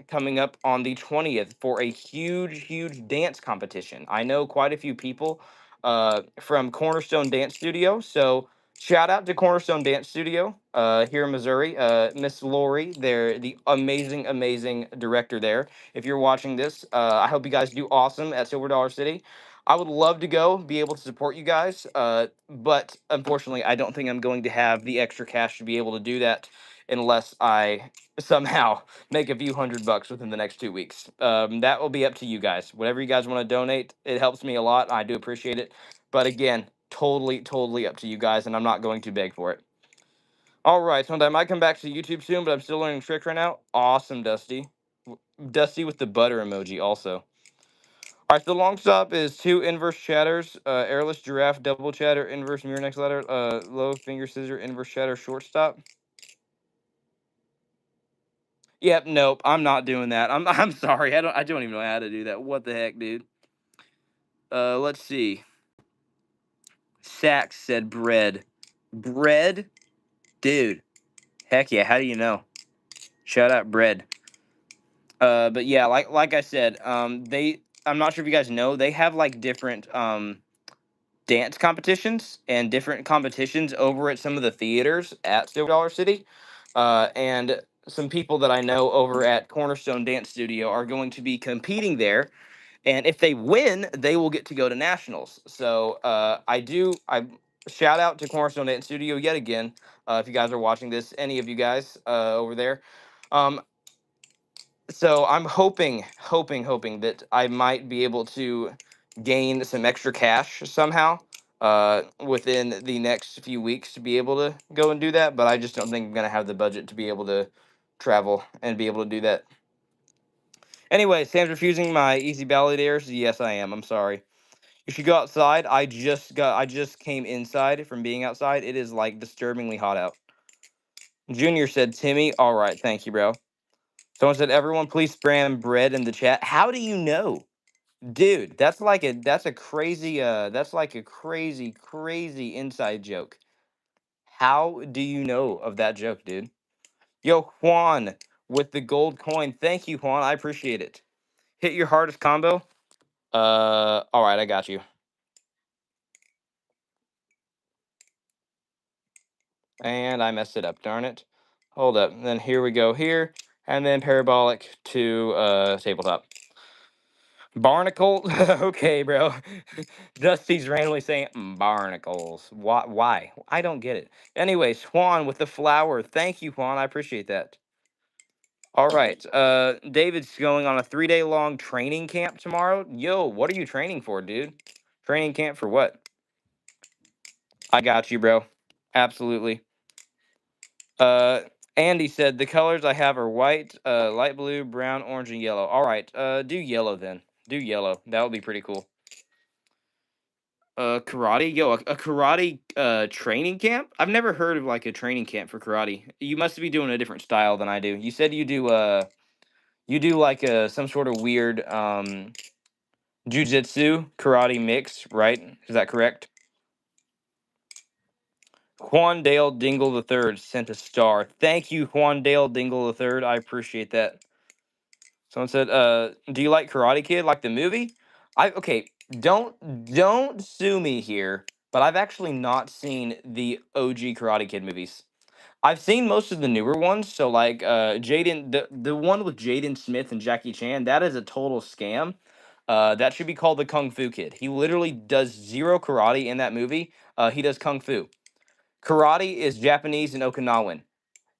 coming up on the 20th for a huge, huge dance competition. I know quite a few people from Cornerstone Dance Studio. So shout out to Cornerstone Dance Studio here in Missouri. Miss Lori, they're the amazing, amazing director there. If you're watching this, I hope you guys do awesome at Silver Dollar City. I would love to go, be able to support you guys, but unfortunately, I don't think I'm going to have the extra cash to be able to do that unless I somehow make a few hundred bucks within the next 2 weeks. That will be up to you guys. Whatever you guys want to donate, it helps me a lot. I do appreciate it. But again, totally, totally up to you guys, and I'm not going to beg for it. All right, so I might come back to YouTube soon, but I'm still learning tricks right now. Awesome, Dusty. Dusty with the butter emoji also. All right, so the long stop is two inverse chatters, airless giraffe, double chatter, inverse mirror next letter, low finger scissor, inverse chatter, short stop. Yep, nope, I'm not doing that. I'm sorry. I don't even know how to do that. What the heck, dude? Let's see. Sax said bread. Bread? Dude. Heck yeah, how do you know? Shout out bread. But yeah, like I said, I'm not sure if you guys know, they have like different dance competitions and different competitions over at some of the theaters at Silver Dollar City. And some people that I know over at Cornerstone Dance Studio are going to be competing there. And if they win, they will get to go to nationals. So I shout out to Cornerstone Dance Studio yet again. If you guys are watching this, any of you guys over there. Um, so I'm hoping that I might be able to gain some extra cash somehow within the next few weeks to be able to go and do that. But I just don't think I'm gonna have the budget to be able to travel and be able to do that. Anyway, Sam's refusing my easy ballad airs. Yes, I am. I'm sorry. You should go outside. I just came inside from being outside. It is like disturbingly hot out. Junior said, Timmy, all right, thank you, bro. Someone said, everyone, please spam bread in the chat. How do you know? Dude, that's like a crazy, crazy inside joke. How do you know of that joke, dude? Yo, Juan with the gold coin. Thank you, Juan. I appreciate it. Hit your hardest combo. All right, I got you. And I messed it up, darn it. Hold up. Then here we go here, and then parabolic to tabletop. Barnacle. Okay, bro. Dusty's randomly saying barnacles. Why? I don't get it. Anyway, Juan with the flower. Thank you, Juan. I appreciate that. All right. David's going on a 3-day long training camp tomorrow. Yo, what are you training for, dude? Training camp for what? I got you, bro. Absolutely. Uh, Andy said the colors I have are white, light blue, brown, orange, and yellow. All right. Do yellow then. Do yellow. That would be pretty cool. Karate? Yo, a karate training camp? I've never heard of like a training camp for karate. You must be doing a different style than I do. You said you do like some sort of weird jujitsu karate mix, right? Is that correct? Juan Dale Dingle the Third sent a star. Thank you, Juan Dale Dingle the Third. I appreciate that. Someone said, do you like Karate Kid, like the movie? Okay, don't sue me here, but I've actually not seen the OG Karate Kid movies. I've seen most of the newer ones, so like Jaden, the one with Jaden Smith and Jackie Chan, that is a total scam. That should be called the Kung Fu Kid. He literally does zero karate in that movie. He does kung fu. Karate is Japanese and Okinawan.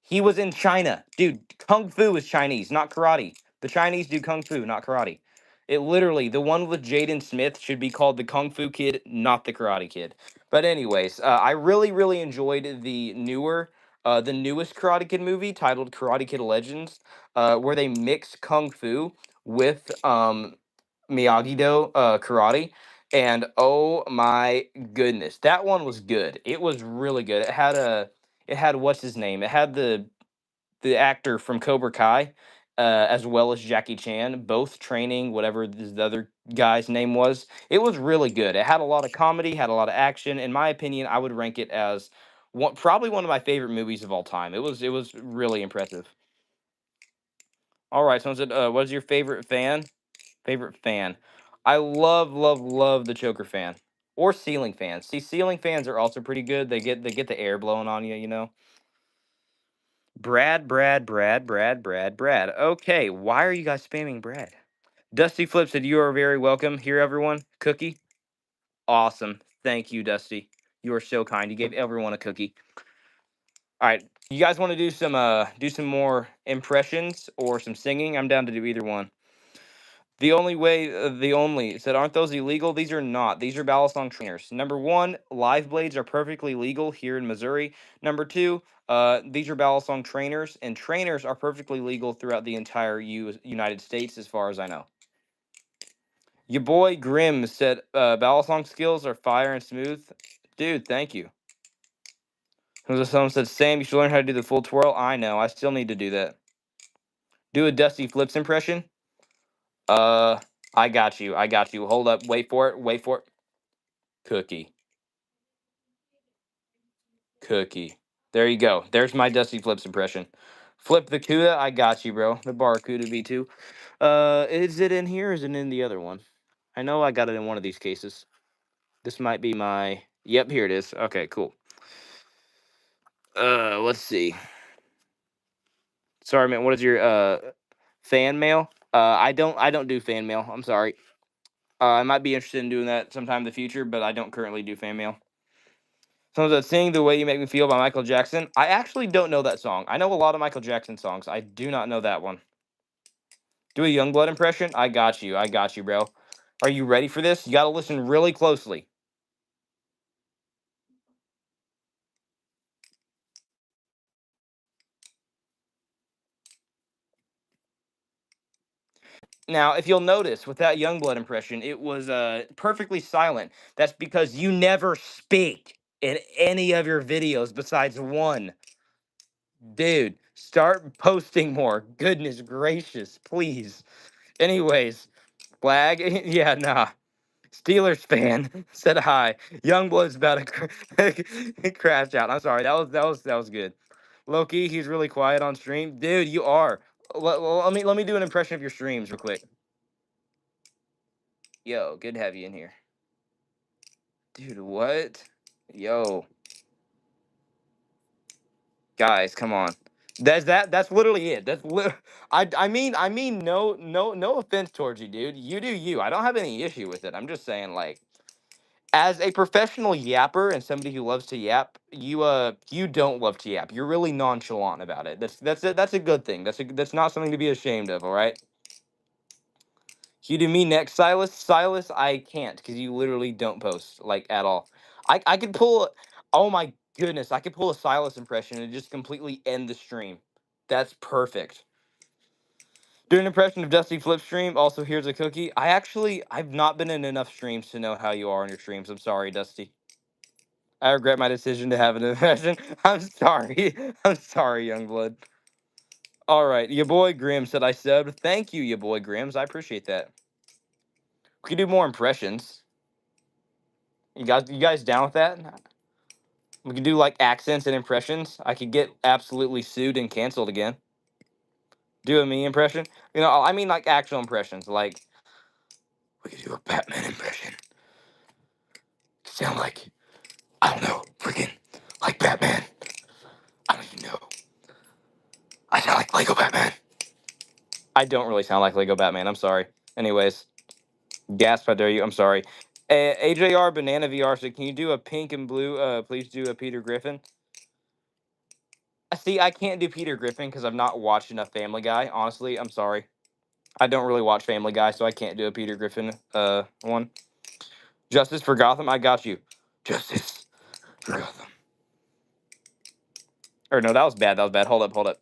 He was in China. Dude, Kung Fu is Chinese, not karate. The Chinese do Kung Fu, not karate. It literally, the one with Jaden Smith should be called the Kung Fu Kid, not the Karate Kid. But anyways, I really, really enjoyed the newest Karate Kid movie titled Karate Kid Legends, where they mix Kung Fu with Miyagi-Do karate. And oh my goodness, that one was good. It was really good. It had what's his name? It had the actor from Cobra Kai, as well as Jackie Chan, both training whatever the other guy's name was. It was really good. It had a lot of comedy, had a lot of action. In my opinion, I would rank it as probably one of my favorite movies of all time. It was really impressive. All right, someone said, "What is your favorite fan?" Favorite fan. I love, love, love the choker fan or ceiling fans. See, ceiling fans are also pretty good. They get the air blowing on you, you know. Brad. Okay, why are you guys spamming Brad? Dusty Flip said, "You are very welcome here, everyone. Cookie, awesome. Thank you, Dusty. You are so kind. You gave everyone a cookie. All right, you guys want to do some more impressions or some singing? I'm down to do either one. The only it said, aren't those illegal? These are not. These are balisong trainers. Number one, live blades are perfectly legal here in Missouri. Number two, these are balisong trainers, and trainers are perfectly legal throughout the entire United States, as far as I know. Your boy Grim said, balisong skills are fire and smooth. Dude, thank you. Someone said, Sam, you should learn how to do the full twirl. I know. I still need to do that. Do a Dusty Flips impression. Uh, I got you. I got you. Hold up. Wait for it. Wait for it. Cookie. Cookie. There you go. There's my Dusty Flips impression. Flip the Cuda. I got you, bro. The Barracuda V2. Is it in here or is it in the other one? I know I got it in one of these cases. This might be my. Yep, here it is. Okay, cool. Let's see. Sorry, man. What is your fan mail? I don't do fan mail. I'm sorry. I might be interested in doing that sometime in the future, but I don't currently do fan mail. Someone said, "Sing the Way You Make Me Feel" by Michael Jackson. I actually don't know that song. I know a lot of Michael Jackson songs. I do not know that one. Do a Youngblood impression? I got you. I got you, bro. Are you ready for this? You got to listen really closely. Now, if you'll notice, with that Youngblood impression, it was perfectly silent. That's because you never speak in any of your videos besides one. Dude, start posting more. Goodness gracious, please. Anyways, flag. Yeah, nah. Steelers fan said hi. Youngblood's about to crash out. I'm sorry. That was good. Loki, he's really quiet on stream. Dude, you are. Let me do an impression of your streams real quick. Yo, good to have you in here. Dude, what? Yo, guys, come on. That's literally it. I mean no offense towards you, dude. You do you. I don't have any issue with it. I'm just saying, like, as a professional yapper and somebody who loves to yap, you don't love to yap. You're really nonchalant about it. That's a good thing. That's not something to be ashamed of, all right? You do me next, Silas. Silas, I can't because you literally don't post, like, at all. I could pull. Oh my goodness, I could pull a Silas impression and just completely end the stream. That's perfect. Do an impression of Dusty Flip stream. Also, here's a cookie. I've not been in enough streams to know how you are on your streams. I'm sorry, Dusty. I regret my decision to have an impression. I'm sorry. I'm sorry, Youngblood. All right, your boy Grim said I subbed. Thank you, your boy Grims. I appreciate that. We could do more impressions. You guys down with that? We could do like accents and impressions. I could get absolutely sued and canceled again. Do a me impression. I mean like actual impressions. Like we could do a Batman impression. Sound like I don't know, freaking like Batman. I don't even know. I sound like Lego Batman. I don't really sound like Lego Batman. I'm sorry. Anyways, Gasp! How dare you? I'm sorry. AJR Banana VR. So can you do a pink and blue? Please do a Peter Griffin. See, I can't do Peter Griffin because I've not watched enough Family Guy. Honestly, I'm sorry. I don't really watch Family Guy, so I can't do a Peter Griffin one. Justice for Gotham. I got you. Justice for Gotham. Or no, that was bad. That was bad. Hold up, hold up.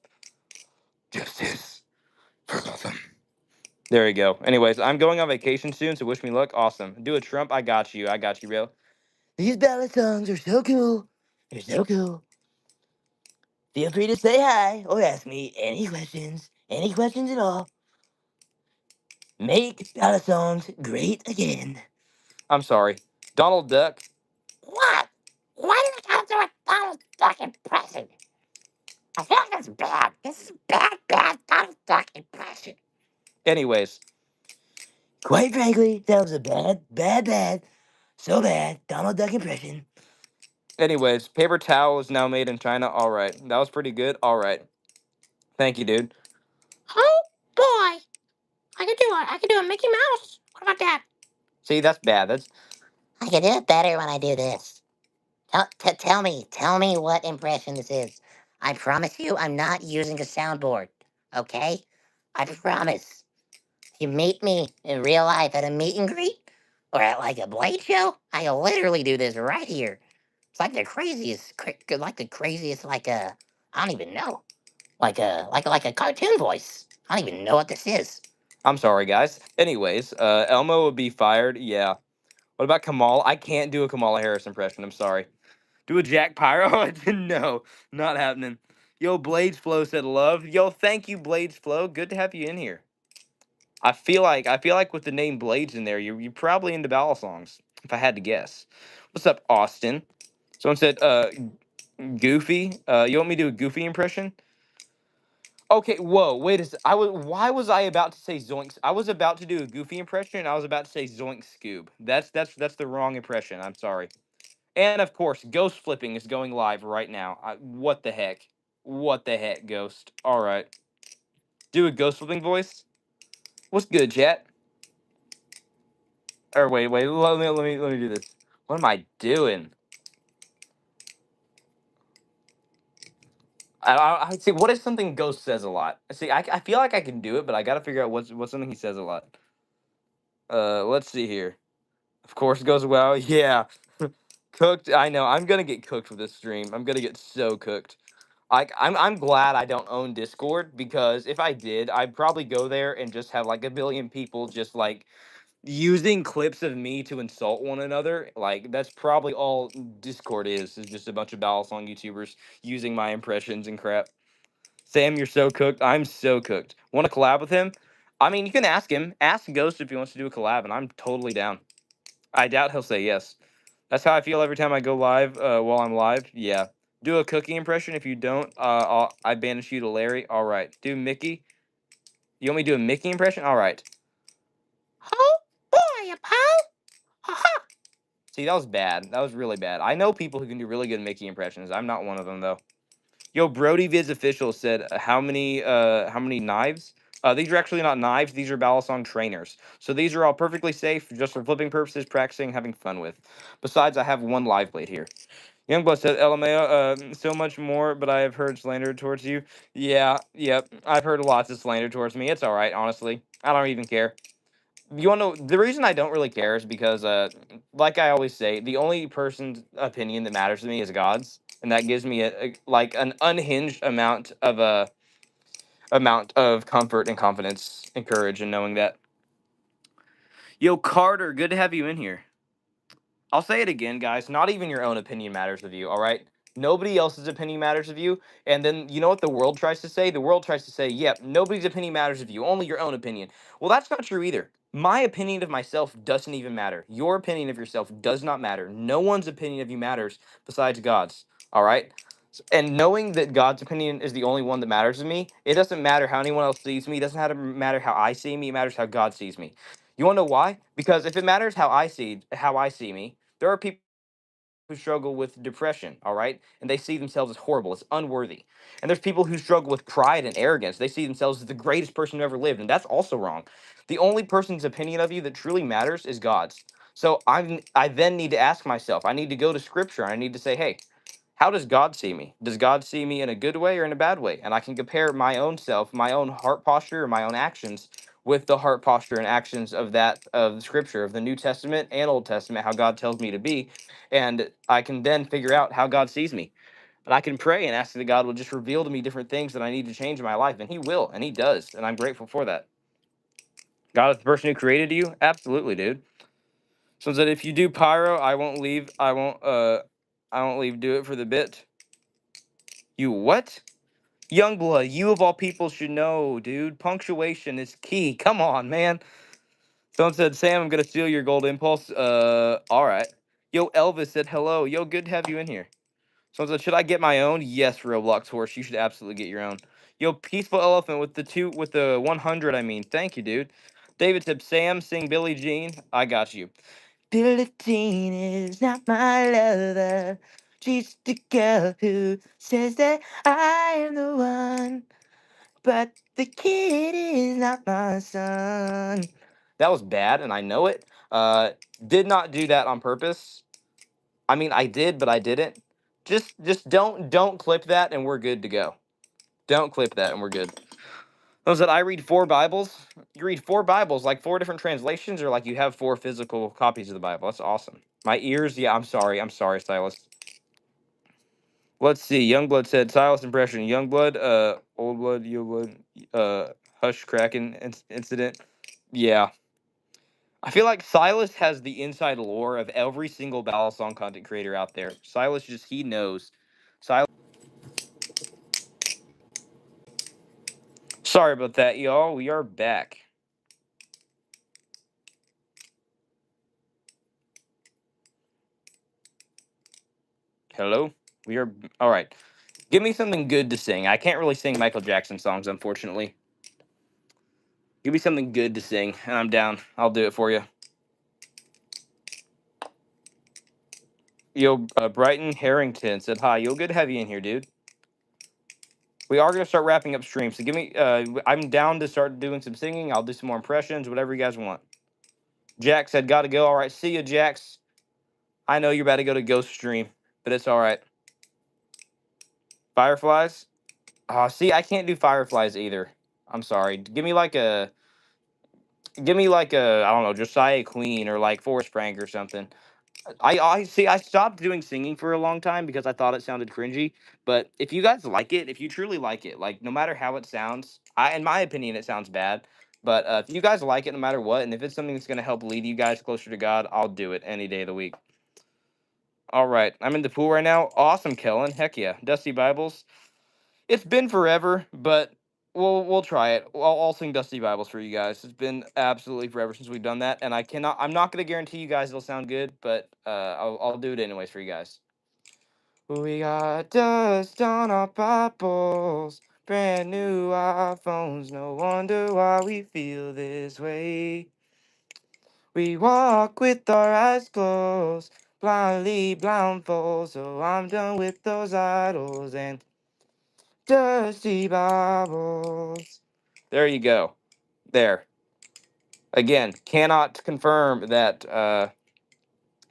Justice for Gotham. There you go. Anyways, I'm going on vacation soon, so wish me luck. Awesome. Do a Trump. I got you. I got you, bro. These balisongs are so cool. They're so cool. Feel free to say hi or ask me any questions. Any questions at all. Make balisongs great again. I'm sorry. Donald Duck. What? Why did I do a Donald Duck impression? I feel like that's bad. This is bad Donald Duck impression. Anyways, quite frankly, that was a bad, so bad Donald Duck impression. Anyways, paper towel is now made in China. All right. That was pretty good. All right. Thank you, dude. Oh, boy. I could do a Mickey Mouse. What about that? See, that's bad. That's I can do it better when I do this. Tell me what impression this is. I promise you I'm not using a soundboard, okay? I promise. If you meet me in real life at a meet and greet, or at like a Blade show, I literally do this right here. It's like the craziest, I don't even know. Like a cartoon voice. I don't even know what this is. I'm sorry, guys. Anyways, Elmo would be fired. Yeah. What about Kamal? I can't do a Kamala Harris impression. I'm sorry. Do a Jack Pyro? No, not happening. Yo, Blades Flow said love. Yo, thank you, Blades Flow. Good to have you in here. I feel like with the name Blades in there, you're probably into balisongs, if I had to guess. What's up, Austin? Someone said Goofy. You want me to do a Goofy impression? Okay, whoa, wait a sec. Why was I about to say Zoinks? I was about to do a Goofy impression and I was about to say Zoink Scoob. That's the wrong impression. I'm sorry. And of course, Ghost Flipping is going live right now. What the heck? What the heck, Ghost? All right. Do a Ghost Flipping voice. What's good, chat? Or wait, let me do this. What am I doing? I see. What is something Ghost says a lot? See, I feel like I can do it, but I got to figure out what's something he says a lot. Let's see here. Of course, goes well. Yeah, cooked. I know. I'm gonna get cooked with this stream. I'm gonna get so cooked. I'm glad I don't own Discord because if I did, I'd probably go there and just have like a billion people just like using clips of me to insult one another. Like that's probably all Discord is just a bunch of Balisong YouTubers using my impressions and crap. Sam, you're so cooked. I'm so cooked. Want to collab with him? I mean, you can ask him. Ask Ghost if he wants to do a collab, and I'm totally down. I doubt he'll say yes. That's how I feel every time I go live. While I'm live, yeah. Do a cookie impression. If you don't, I banish you to Larry. All right. Do Mickey. You want me to do a Mickey impression? All right. Oh boy, a pal. Aha. See, that was bad. That was really bad. I know people who can do really good Mickey impressions. I'm not one of them though. Yo, Brody Viz official said how many knives? These are actually not knives. These are Balisong trainers. So these are all perfectly safe, just for flipping purposes, practicing, having fun with. Besides, I have one live blade here. Youngblood said, LMAO, so much more, but I have heard slander towards you. Yeah, yep. I've heard lots of slander towards me. It's alright, honestly. I don't even care. You wanna know the reason I don't really care is because like I always say, the only person's opinion that matters to me is God's. And that gives me like an unhinged amount of comfort and confidence and courage in knowing that. Yo, Carter, good to have you in here. I'll say it again, guys. Not even your own opinion matters of you, all right? Nobody else's opinion matters of you. And then you know what the world tries to say? The world tries to say, yep, nobody's opinion matters of you, only your own opinion. Well, that's not true either. My opinion of myself doesn't even matter. Your opinion of yourself does not matter. No one's opinion of you matters besides God's, all right? And knowing that God's opinion is the only one that matters to me, it doesn't matter how anyone else sees me. It doesn't matter how I see me. It matters how God sees me. You want to know why? Because if it matters how I see me, there are people who struggle with depression, all right? And they see themselves as horrible, as unworthy. And there's people who struggle with pride and arrogance. They see themselves as the greatest person who ever lived, and that's also wrong. The only person's opinion of you that truly matters is God's. So I then need to ask myself, I need to go to scripture, I need to say, hey, how does God see me? Does God see me in a good way or in a bad way? And I can compare my own self, my own heart posture, or my own actions with the heart posture and actions of that of the scripture of the New Testament and Old Testament, how God tells me to be, and I can then figure out how God sees me. And I can pray and ask that God will just reveal to me different things that I need to change in my life, and He will, and He does, and I'm grateful for that. God is the person who created you, absolutely, dude. So that if you do pyro, I won't leave. I won't leave. Do it for the bit. You what? Youngblood, you of all people should know, dude. Punctuation is key. Come on, man. Someone said, Sam, I'm gonna steal your gold impulse. All right. Yo, Elvis said hello. Yo, good to have you in here. Someone said, should I get my own? Yes, Roblox horse. You should absolutely get your own. Yo, peaceful elephant with the 100. I mean, thank you, dude. David said, Sam, sing Billie Jean. I got you. Billie Jean is not my lover. She's the girl who says that I am the one. But the kid is not my son. That was bad, and I know it. Did not do that on purpose. I mean, I did, but I didn't. Just don't clip that, and we're good to go. Don't clip that, and we're good. Was that I read four Bibles? You read four Bibles, like four different translations, or like you have four physical copies of the Bible? That's awesome. My ears, yeah, I'm sorry. I'm sorry, Silas. Let's see. Youngblood said Silas impression. Youngblood, old blood, you blood, hush Kraken incident. Yeah. I feel like Silas has the inside lore of every single Balisong content creator out there. Silas just he knows. Silas. Sorry about that, y'all. We are back. Hello. We are all right. Give me something good to sing. I can't really sing Michael Jackson songs, unfortunately. Give me something good to sing, and I'm down. I'll do it for you. Yo, Brighton Harrington said hi. Yo, good to have you in here, dude. We are gonna start wrapping up stream, so give me. I'm down to start doing some singing. I'll do some more impressions, whatever you guys want. Jack said, "Gotta go." All right, see you, Jax. I know you're about to go to Ghost Stream, but it's all right. Fireflies. See, I can't do fireflies either. I'm sorry. Give me like a, I don't know, Josiah Queen or like Forest Prank or something. I see. I stopped doing singing for a long time because I thought it sounded cringy. But if you guys like it, if you truly like it, like no matter how it sounds, in my opinion, it sounds bad. But if you guys like it, no matter what, and if it's something that's gonna help lead you guys closer to God, I'll do it any day of the week. All right, I'm in the pool right now. Awesome, Kellen. Heck yeah, Dusty Bibles. It's been forever, but we'll try it. I'll sing Dusty Bibles for you guys. It's been absolutely forever since we've done that, and I'm not gonna guarantee you guys it'll sound good, but I'll do it anyways for you guys. We got dust on our Bibles, brand new iPhones. No wonder why we feel this way. We walk with our eyes closed, blindly blindfold. So I'm done with those idols and dusty Bibles. There you go. There. Again, cannot confirm that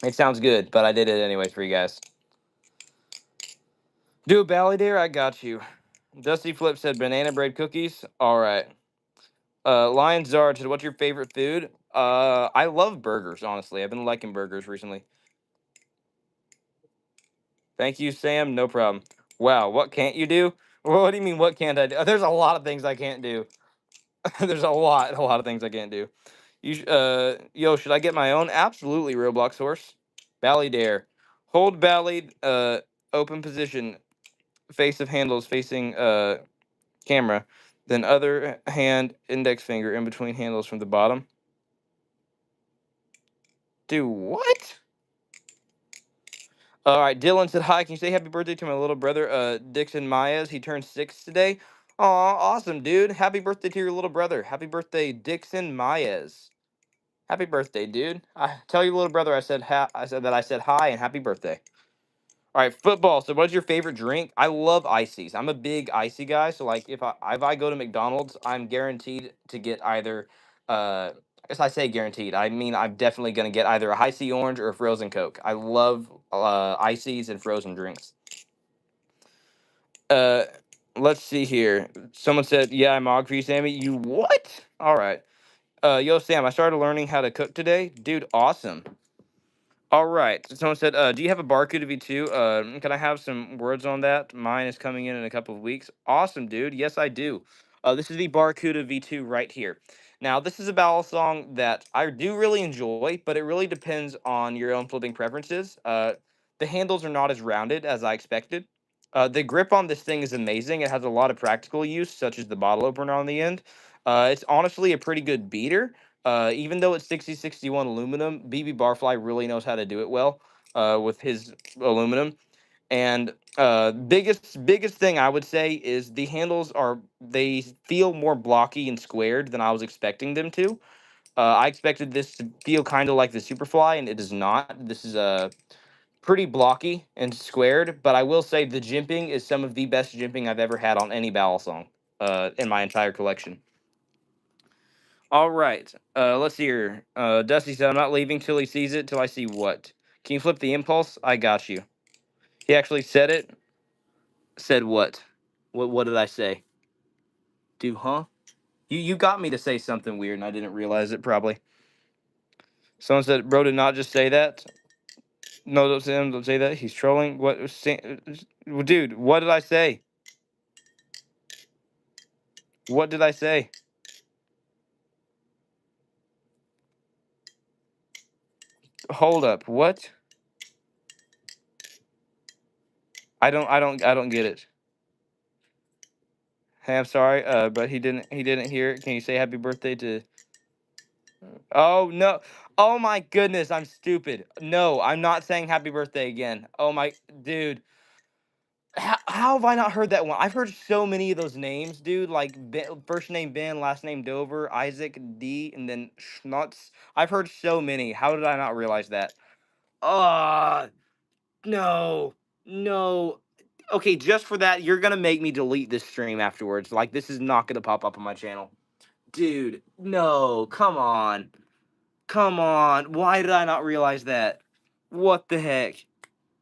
it sounds good, but I did it anyways for you guys. Do a ballad there? I got you. Dusty Flip said banana bread cookies. All right. Lion Zard said, what's your favorite food? I love burgers, honestly. I've been liking burgers recently. Thank you, Sam. No problem. Wow, what can't you do? What do you mean, what can't I do? There's a lot of things I can't do. There's a lot of things I can't do. Yo, should I get my own? Absolutely, Roblox horse. Bally dare. Hold bally, open position, face of handles facing camera, then other hand index finger in between handles from the bottom. Do what? All right, Dylan said hi. Can you say happy birthday to my little brother, Dixon Myers? He turned 6 today. Aw, awesome, dude. Happy birthday to your little brother. Happy birthday, Dixon Myers. Happy birthday, dude. I tell your little brother I said that I said hi and happy birthday. All right, football. So, what's your favorite drink? I love ices. I'm a big icy guy. So, like, if I go to McDonald's, I'm guaranteed to get either. I guess I say guaranteed. I mean, I'm definitely gonna get either a high C orange or a frozen Coke. I love ices and frozen drinks. Uh, let's see here. Someone said, "Yeah, I'm og for you, Sammy." You what? All right. Yo, Sam. I started learning how to cook today, dude. Awesome. All right. Someone said, "Do you have a Barracuda V2? Can I have some words on that? Mine is coming in a couple of weeks." Awesome, dude. Yes, I do. This is the Barracuda V2 right here. Now, this is a battle song that I do really enjoy, but it really depends on your own flipping preferences. The handles are not as rounded as I expected. The grip on this thing is amazing. It has a lot of practical use, such as the bottle opener on the end. It's honestly a pretty good beater. Even though it's 6061 aluminum, BB Barfly really knows how to do it well with his aluminum. And biggest thing I would say is the handles are they feel more blocky and squared than I was expecting them to. I expected this to feel kind of like the Superfly, and it is not. This is pretty blocky and squared. But I will say the jimping is some of the best jimping I've ever had on any Balisong song in my entire collection. All right. Let's see here. Dusty said, "I'm not leaving till he sees it. Till I see what? Can you flip the impulse? I got you." He actually said it. Said what? What did I say? Do huh? You got me to say something weird and I didn't realize it. Probably. Someone said, "Bro, did not just say that." No, don't say him. Don't say that. He's trolling. What? Well, dude, what did I say? What did I say? Hold up. What? I don't get it. Hey, I'm sorry. But he didn't hear it. Can you say happy birthday to? Oh no. Oh my goodness, I'm stupid. No, I'm not saying happy birthday again. Oh my dude. How have I not heard that one? I've heard so many of those names, dude. Like first name Ben, last name Dover, Isaac D, and then Schnutz. I've heard so many. How did I not realize that? Ah, no, no. Okay, just for that, you're gonna make me delete this stream afterwards. Like this is not gonna pop up on my channel, dude. No, come on. Come on. Why did I not realize that? What the heck?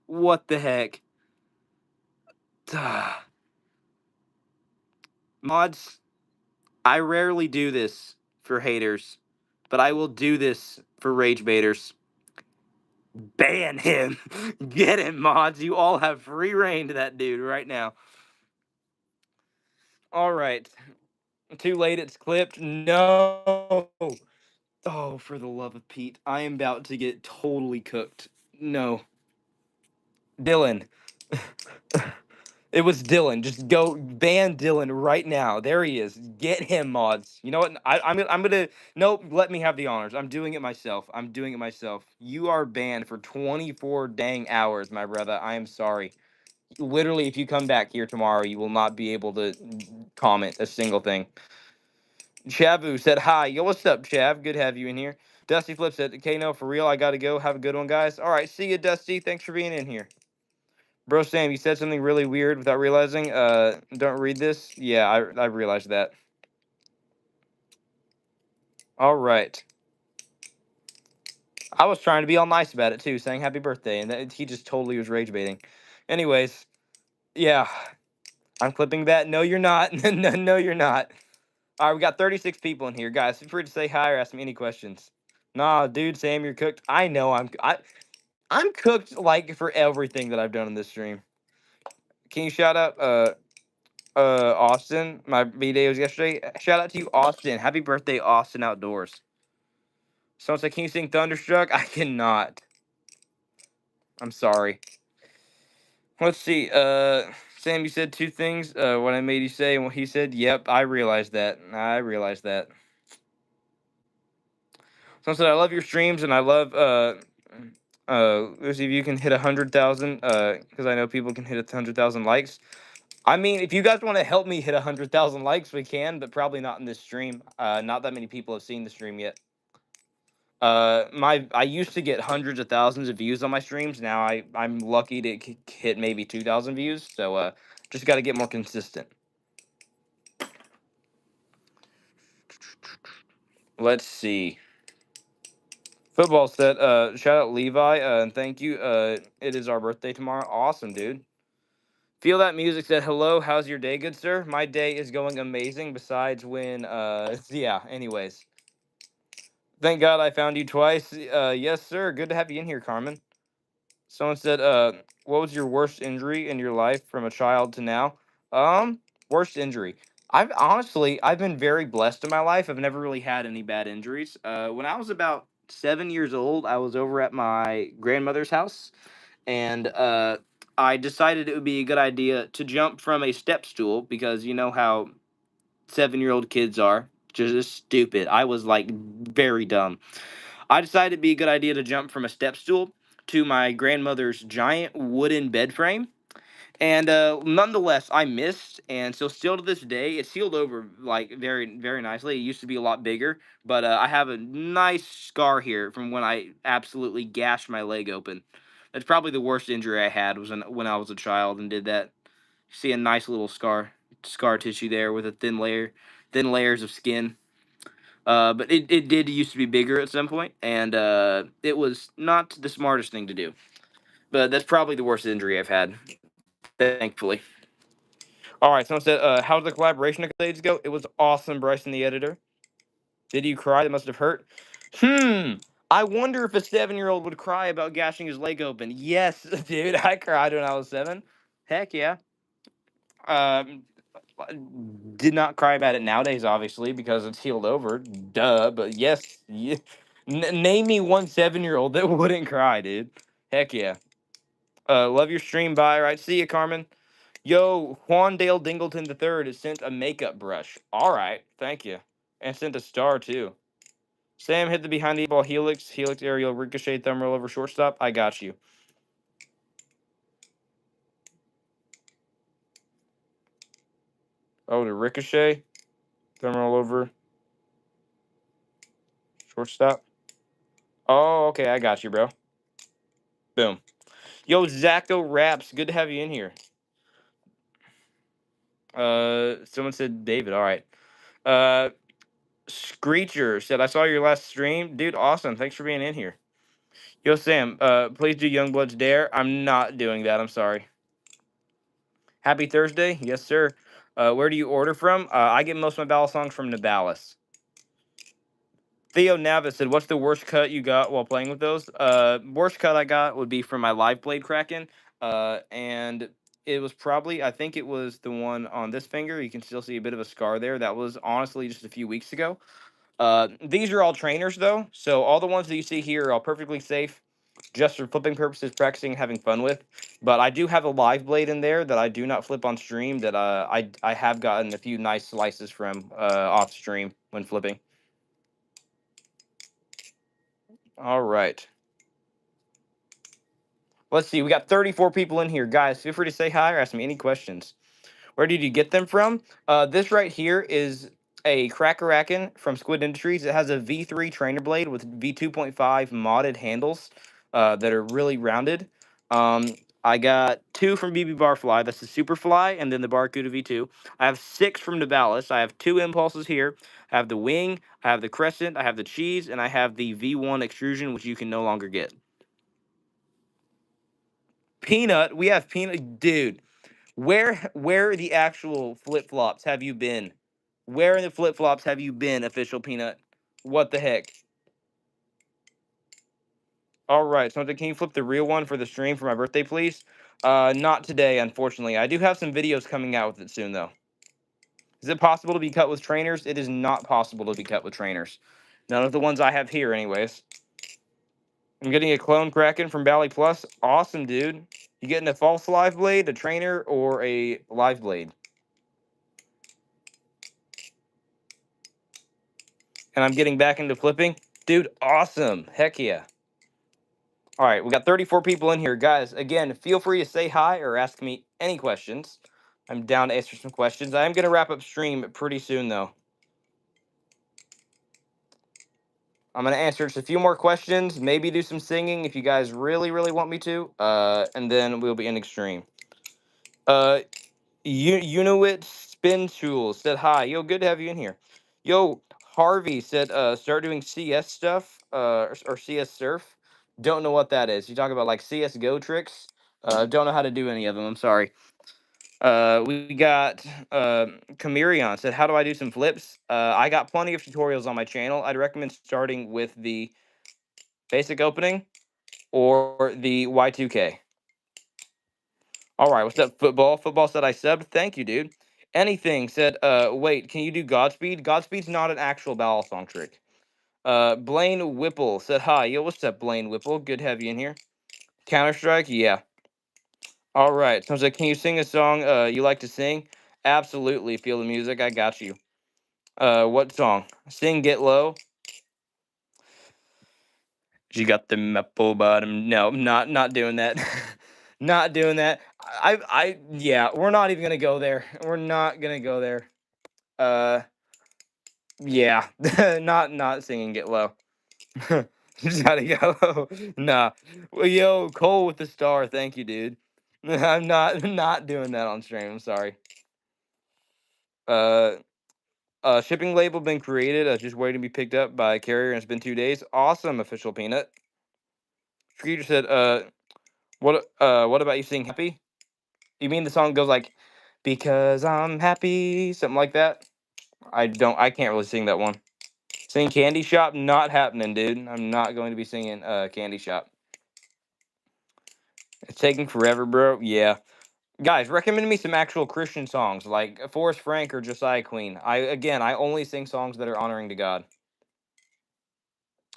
What the heck? Mods, I rarely do this for haters, but I will do this for rage baiters. Ban him. Get him, mods. You all have free reign to that dude right now. All right. Too late, it's clipped. No. Oh, for the love of Pete. I am about to get totally cooked. No. Dylan. It was Dylan. Just go ban Dylan right now. There he is. Get him, mods. You know what? I'm gonna nope. Let me have the honors. I'm doing it myself. I'm doing it myself. You are banned for 24 dang hours, my brother. I am sorry. Literally, if you come back here tomorrow, you will not be able to comment a single thing. Chavu said hi. Yo, what's up, Chav? Good to have you in here. Dusty Flip said, "Okay, no, for real. I gotta go. Have a good one, guys. All right, see you, Dusty. Thanks for being in here." Bro, Sam, you said something really weird without realizing. Don't read this. Yeah, I realized that. All right. I was trying to be all nice about it too, saying happy birthday, and he just totally was rage baiting. Anyways, yeah, I'm clipping that. No, you're not. No, you're not. All right, we got 36 people in here, guys. Feel free to say hi or ask me any questions. Nah, dude, Sam, you're cooked. I know I'm cooked like for everything that I've done in this stream. Can you shout out Austin? My B-day was yesterday. Shout out to you, Austin. Happy birthday, Austin Outdoors. Someone said, "Can you sing Thunderstruck?" I cannot. I'm sorry. Let's see. Sam, you said two things. What I made you say and what he said. Yep, I realized that. I realized that. Someone said, "I love your streams and I love let's see if you can hit 100,000. Because I know people can hit 100,000 likes. I mean, if you guys want to help me hit 100,000 likes, we can, but probably not in this stream. Not that many people have seen the stream yet. I used to get hundreds of thousands of views on my streams. Now I'm lucky to hit maybe 2,000 views. So just got to get more consistent. Let's see. Football set. Shout out Levi. And thank you. It is our birthday tomorrow. Awesome, dude. Feel that music said hello. How's your day, good sir? My day is going amazing. Besides when yeah. Anyways, thank God I found you twice. Yes, sir. Good to have you in here, Carmen. Someone said, what was your worst injury in your life from a child to now? Um, Worst injury. I've been very blessed in my life. I've never really had any bad injuries. When I was about 7 years old, I was over at my grandmother's house, and I decided it would be a good idea to jump from a step stool because you know how 7-year-old kids are, just stupid. I was like very dumb. I decided it'd be a good idea to jump from a step stool to my grandmother's giant wooden bed frame. And nonetheless, I missed, and so still to this day, it's healed over like very, very nicely. It used to be a lot bigger, but I have a nice scar here from when I absolutely gashed my leg open. That's probably the worst injury I had was when I was a child and did that. See a nice little scar tissue there with a thin layers of skin. But it did used to be bigger at some point, and it was not the smartest thing to do. But that's probably the worst injury I've had, thankfully. All right, someone said, "How did the collaboration days go?" It was awesome, Bryson, the editor. Did you cry? That must have hurt. Hmm. I wonder if a 7-year-old would cry about gashing his leg open. Yes, dude, I cried when I was 7. Heck yeah. Um, did not cry about it nowadays, obviously, because it's healed over. Duh. But yes, name me one 7-year-old that wouldn't cry, dude. Heck yeah. Love your stream. Bye. All right. See you, Carmen. Yo, Juan Dale Dingleton III has sent a makeup brush. All right. Thank you. And sent a star, too. Sam hit the behind the ball helix aerial ricochet thumb roll over shortstop. I got you. Oh, the ricochet thumb roll over shortstop. Oh, okay. I got you, bro. Boom. Yo, Zacho Raps, good to have you in here. Someone said David. All right. Uh, Screecher said I saw your last stream, dude. Awesome. Thanks for being in here. Yo, Sam. Please do Youngblood's Dare. I'm not doing that. I'm sorry. Happy Thursday. Yes, sir. Where do you order from? I get most of my balisongs from Nabalis. Theo Navis said, "What's the worst cut you got while playing with those?" Worst cut I got would be from my live blade Kraken, and it was probably I think it was the one on this finger. You can still see a bit of a scar there. That was honestly just a few weeks ago. These are all trainers though, so all the ones that you see here are all perfectly safe, just for flipping purposes, practicing, having fun with. But I do have a live blade in there that I do not flip on stream. That I have gotten a few nice slices from off stream when flipping. All right. Let's see. We got 34 people in here. Guys, feel free to say hi or ask me any questions. Where did you get them from? This right here is a Crackerakin from Squid Industries. It has a V3 trainer blade with V2.5 modded handles that are really rounded. I got 2 from BB Barfly. That's the Superfly and then the Barracuda V2. I have 6 from Nivalis. I have 2 impulses here. I have the wing, I have the crescent, I have the cheese, and I have the V1 extrusion, which you can no longer get. Peanut, we have Peanut, dude. Where the actual flip flops have you been? Where in the flip flops have you been, official Peanut? What the heck? All right, so can you flip the real one for the stream for my birthday, please? Not today, unfortunately. I do have some videos coming out with it soon, though. Is it possible to be cut with trainers? It is not possible to be cut with trainers. None of the ones I have here, anyways. I'm getting a clone Kraken from Bally Plus. Awesome, dude. You getting a false live blade, a trainer, or a live blade? And I'm getting back into flipping. Dude, awesome. Heck yeah. All right, we got 34 people in here. Guys, again, feel free to say hi or ask me any questions. I'm down to answer some questions. I am going to wrap up stream pretty soon, though. I'm gonna answer just a few more questions, maybe do some singing if you guys really, really want me to, and then we'll be ending stream. Uh, Unuit Spin Tool said hi. Yo, good to have you in here. Yo, Harvey said start doing CS stuff or CS Surf. Don't know what that is. You talk about like CS:GO tricks. Don't know how to do any of them. I'm sorry. We got Kamirion said, "How do I do some flips?" I got plenty of tutorials on my channel. I'd recommend starting with the basic opening or the Y2K. All right, what's up, football? Football said I subbed. Thank you, dude. Anything said, wait, can you do Godspeed? Godspeed's not an actual ballad song trick. Blaine Whipple said hi. Yo, what's up, Blaine Whipple? Good to have you in here. Counter Strike, yeah. All right. Sounds like, can you sing a song you like to sing? Absolutely. Feel the music. I got you. What song? Sing Get Low. She got the apple bottom. No, not doing that. Not doing that. Yeah, we're not even gonna go there. We're not gonna go there. Uh, yeah, not singing Get Low. Just gotta go. Nah. Well, yo, Cole with the star. Thank you, dude. I'm not doing that on stream. I'm sorry. Uh, shipping label been created. Just waiting to be picked up by carrier, and it's been 2 days. Awesome, official peanut. Screecher said, what about you sing happy? You mean the song goes like, because I'm happy, something like that? I can't really sing that one. Sing Candy Shop, not happening, dude. I'm not going to be singing Candy Shop. It's taking forever, bro. Yeah. Guys, recommend me some actual Christian songs like Forrest Frank or Josiah Queen. I only sing songs that are honoring to God.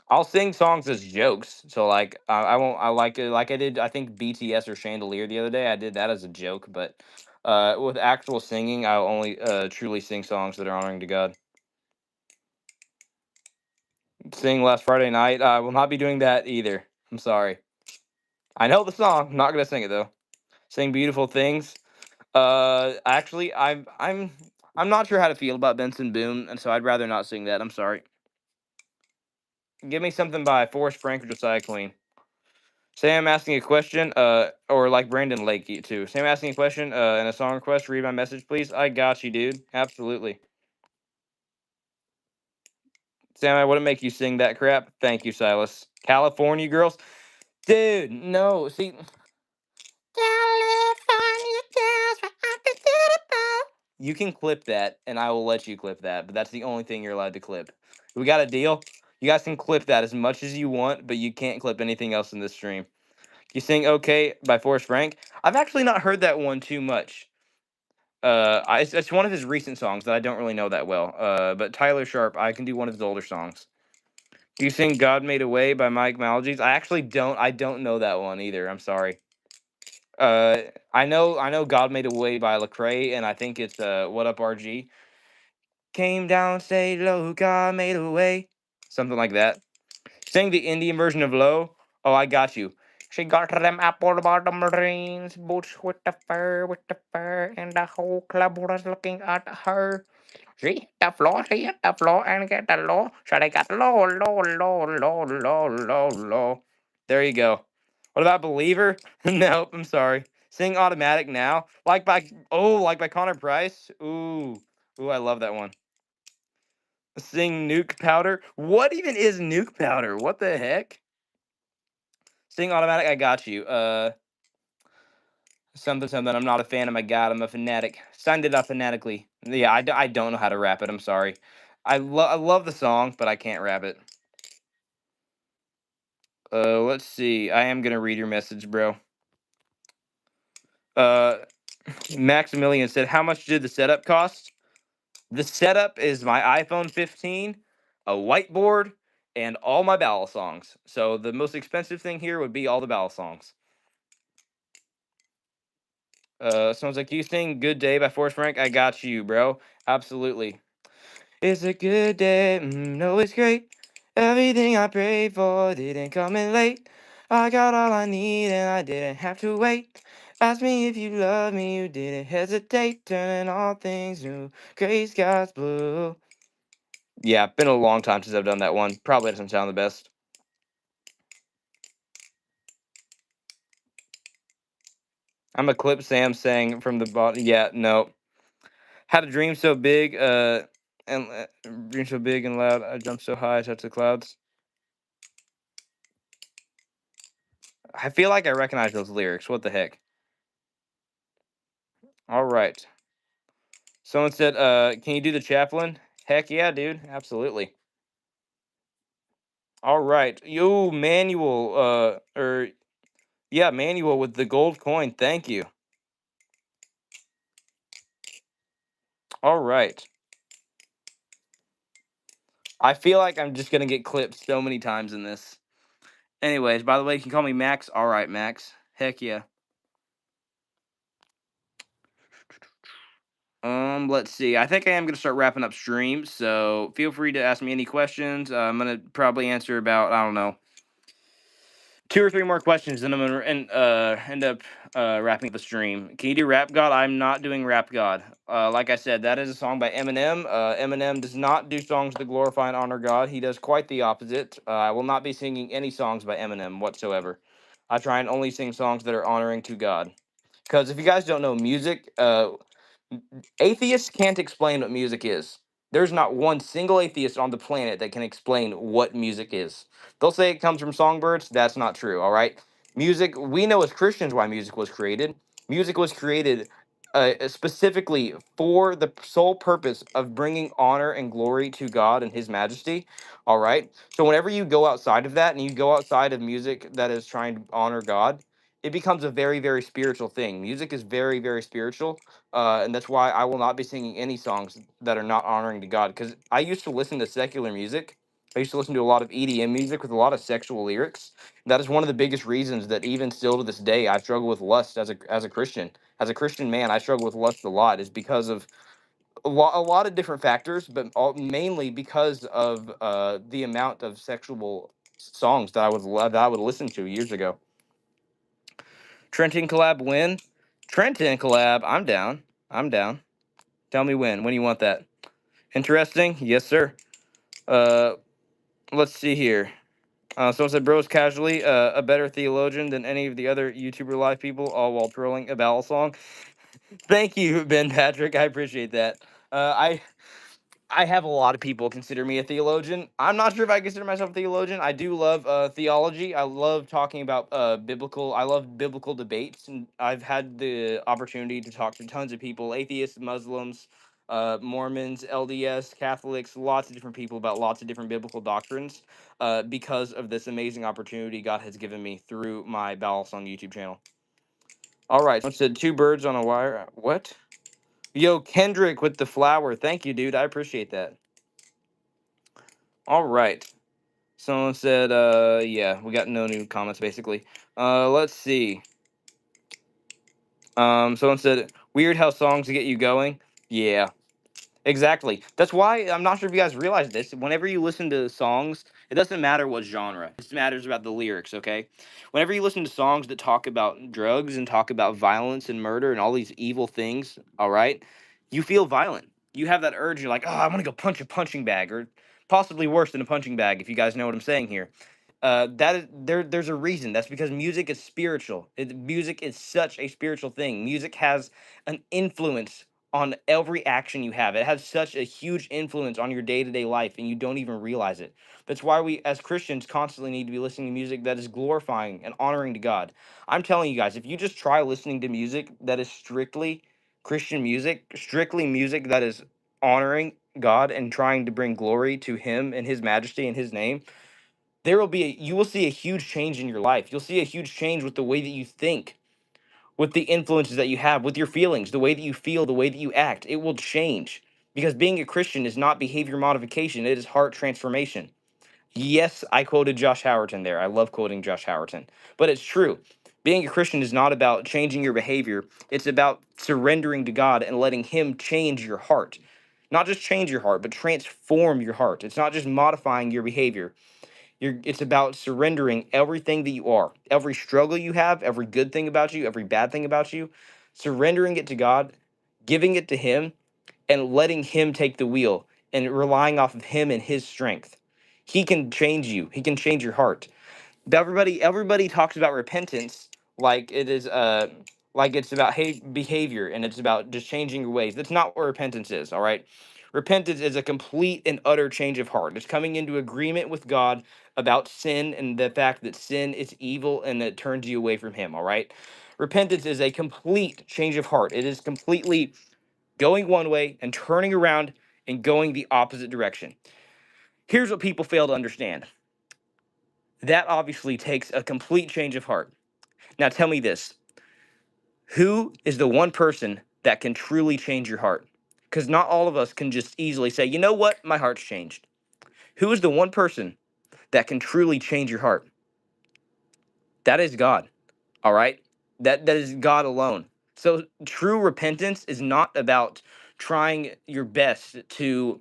I'll sing songs as jokes. So like I won't I like it like I did I think BTS or Chandelier the other day. I did that as a joke, but with actual singing, I'll only truly sing songs that are honoring to God. Sing last Friday night. I will not be doing that either. I'm sorry. I know the song. I'm not gonna sing it though. Sing beautiful things. Actually, I'm not sure how to feel about Benson Boone, and so I'd rather not sing that. I'm sorry. Give me something by Forrest Frank or Josiah Queen. Say I'm asking a question, or like Brandon Lake too. Say I'm asking a question, and a song request. Read my message, please. I got you, dude. Absolutely. Sam, I wouldn't make you sing that crap. Thank you, Silas. California girls, dude. No, see, California girls. You can clip that, and I will let you clip that. But that's the only thing you're allowed to clip. We got a deal. You guys can clip that as much as you want, but you can't clip anything else in this stream. You sing "Okay" by Forrest Frank. I've actually not heard that one too much. It's one of his recent songs that I don't really know that well. But Tyler Sharp, I can do one of his older songs. You sing "God Made a Way" by Mike Malgies. I actually don't. I don't know that one either. I'm sorry. Uh, I know "God Made a Way" by Lecrae, and I think it's "What Up RG." Came down, stayed low, God made a way. Something like that. Sing the Indian version of Low. Oh, I got you. She got them apple bottom jeans, boots with the fur, and the whole club was looking at her. She hit the floor, and get the low. So they got low, low, low, low, low, low, low. There you go. What about Believer? Nope, I'm sorry. Sing Automatic Now. Like by Connor Price. Ooh, I love that one. Sing Nuke Powder. What even is Nuke Powder? What the heck? Sing Automatic. I got you. Something. I'm not a fan. Oh my god, I'm a fanatic. Signed it up fanatically. Yeah, I don't know how to rap it. I'm sorry. I love the song, but I can't rap it. Let's see. I am gonna read your message, bro. Uh, Maximilian said, "How much did the setup cost?" The setup is my iPhone 15, a whiteboard, and all my ballad songs. So the most expensive thing here would be all the ballad songs. Sounds like you sing "Good Day" by Forrest Frank. I got you, bro. Absolutely. It's a good day. No, it's great. Everything I prayed for didn't come in late. I got all I need and I didn't have to wait. Ask me if you love me, you didn't hesitate. Turning all things new. Gray skies blue. Yeah, been a long time since I've done that one. Probably doesn't sound the best. I'm a clip Sam saying from the bottom. Yeah, no. Had a dream so big, and dream so big and loud. I jumped so high, I touched the clouds. I feel like I recognize those lyrics. What the heck? All right. Someone said, "Can you do the chaplain?" Heck yeah, dude. Absolutely. All right. Yo, Manuel. Or yeah, Manuel with the gold coin. Thank you. All right. I feel like I'm just gonna get clipped so many times in this. Anyways, by the way, you can call me Max. All right, Max. Heck yeah. Let's see. I think I am gonna start wrapping up stream, so feel free to ask me any questions. I'm gonna probably answer about, I don't know, two or three more questions, and I'm gonna end up wrapping up the stream. Can you do Rap God? I'm not doing Rap God. Like I said, that is a song by Eminem. Eminem does not do songs that glorify and honor God. He does quite the opposite. I will not be singing any songs by Eminem whatsoever. I try and only sing songs that are honoring to God. Because if you guys don't know music, atheists can't explain what music is. There's not one single atheist on the planet that can explain what music is. They'll say it comes from songbirds. That's not true, all right? Music, we know as Christians why music was created. Music was created specifically for the sole purpose of bringing honor and glory to God and His majesty, all right? So whenever you go outside of that and you go outside of music that is trying to honor God, it becomes a very, very spiritual thing. Music is very, very spiritual, and that's why I will not be singing any songs that are not honoring to God. Because I used to listen to secular music. I used to listen to a lot of EDM music with a lot of sexual lyrics. That is one of the biggest reasons that even still to this day I struggle with lust as a Christian. As a Christian man, I struggle with lust a lot. Is because of a lot of different factors, but mainly because of the amount of sexual songs that I would listen to years ago. Trenton collab win. Trenton collab. I'm down. I'm down. Tell me when. When you want that? Interesting. Yes, sir. Uh, let's see here. Someone said, "Bros casually, a better theologian than any of the other YouTuber live people, all while twirling a Balisong." Thank you, Ben Patrick. I appreciate that. I have a lot of people consider me a theologian. I'm not sure if I consider myself a theologian. I do love theology. I love talking about biblical. I love biblical debates, and I've had the opportunity to talk to tons of people: atheists, Muslims, Mormons, LDS, Catholics, lots of different people about lots of different biblical doctrines. Because of this amazing opportunity God has given me through my Balisong YouTube channel. All right, someone said two birds on a wire. What? Yo, Kendrick with the flower. Thank you, dude. I appreciate that. All right. Someone said, yeah, we got no new comments basically. Let's see. Someone said, weird how songs get you going. Yeah, exactly. That's why I'm not sure if you guys realize this. Whenever you listen to songs, it doesn't matter what genre. It matters about the lyrics, okay? Whenever you listen to songs that talk about drugs and talk about violence and murder and all these evil things, all right, you feel violent. You have that urge. You're like, oh, I want to go punch a punching bag, or possibly worse than a punching bag, if you guys know what I'm saying here. That is there. There's a reason. That's because music is spiritual. Music is such a spiritual thing. Music has an influence on every action you have. It has such a huge influence on your day-to-day life, and you don't even realize it. That's why we as Christians constantly need to be listening to music that is glorifying and honoring to God. I'm telling you guys, if you just try listening to music that is strictly Christian music, strictly music that is honoring God and trying to bring glory to him and his majesty and his name, you will see a huge change in your life. You'll see a huge change with the way that you think, with the influences that you have, with your feelings, the way that you feel, the way that you act. It will change, because being a Christian is not behavior modification, it is heart transformation. Yes, I quoted Josh Howerton there. I love quoting Josh Howerton, but it's true. Being a Christian is not about changing your behavior. It's about surrendering to God and letting him change your heart. Not just change your heart, but transform your heart. It's not just modifying your behavior. It's about surrendering everything that you are, every struggle you have, every good thing about you, every bad thing about you, surrendering it to God, giving it to him, and letting him take the wheel and relying off of him and his strength. He can change you. He can change your heart. Everybody talks about repentance like it is like it's about behavior and it's about just changing your ways. That's not what repentance is, all right? Repentance is a complete and utter change of heart. It's coming into agreement with God about sin and the fact that sin is evil and that it turns you away from him, all right? Repentance is a complete change of heart. It is completely going one way and turning around and going the opposite direction. Here's what people fail to understand. That obviously takes a complete change of heart. Now tell me this. Who is the one person that can truly change your heart? Because not all of us can just easily say, you know what, my heart's changed. Who is the one person that can truly change your heart? That is God. All right? That is God alone. So true repentance is not about trying your best to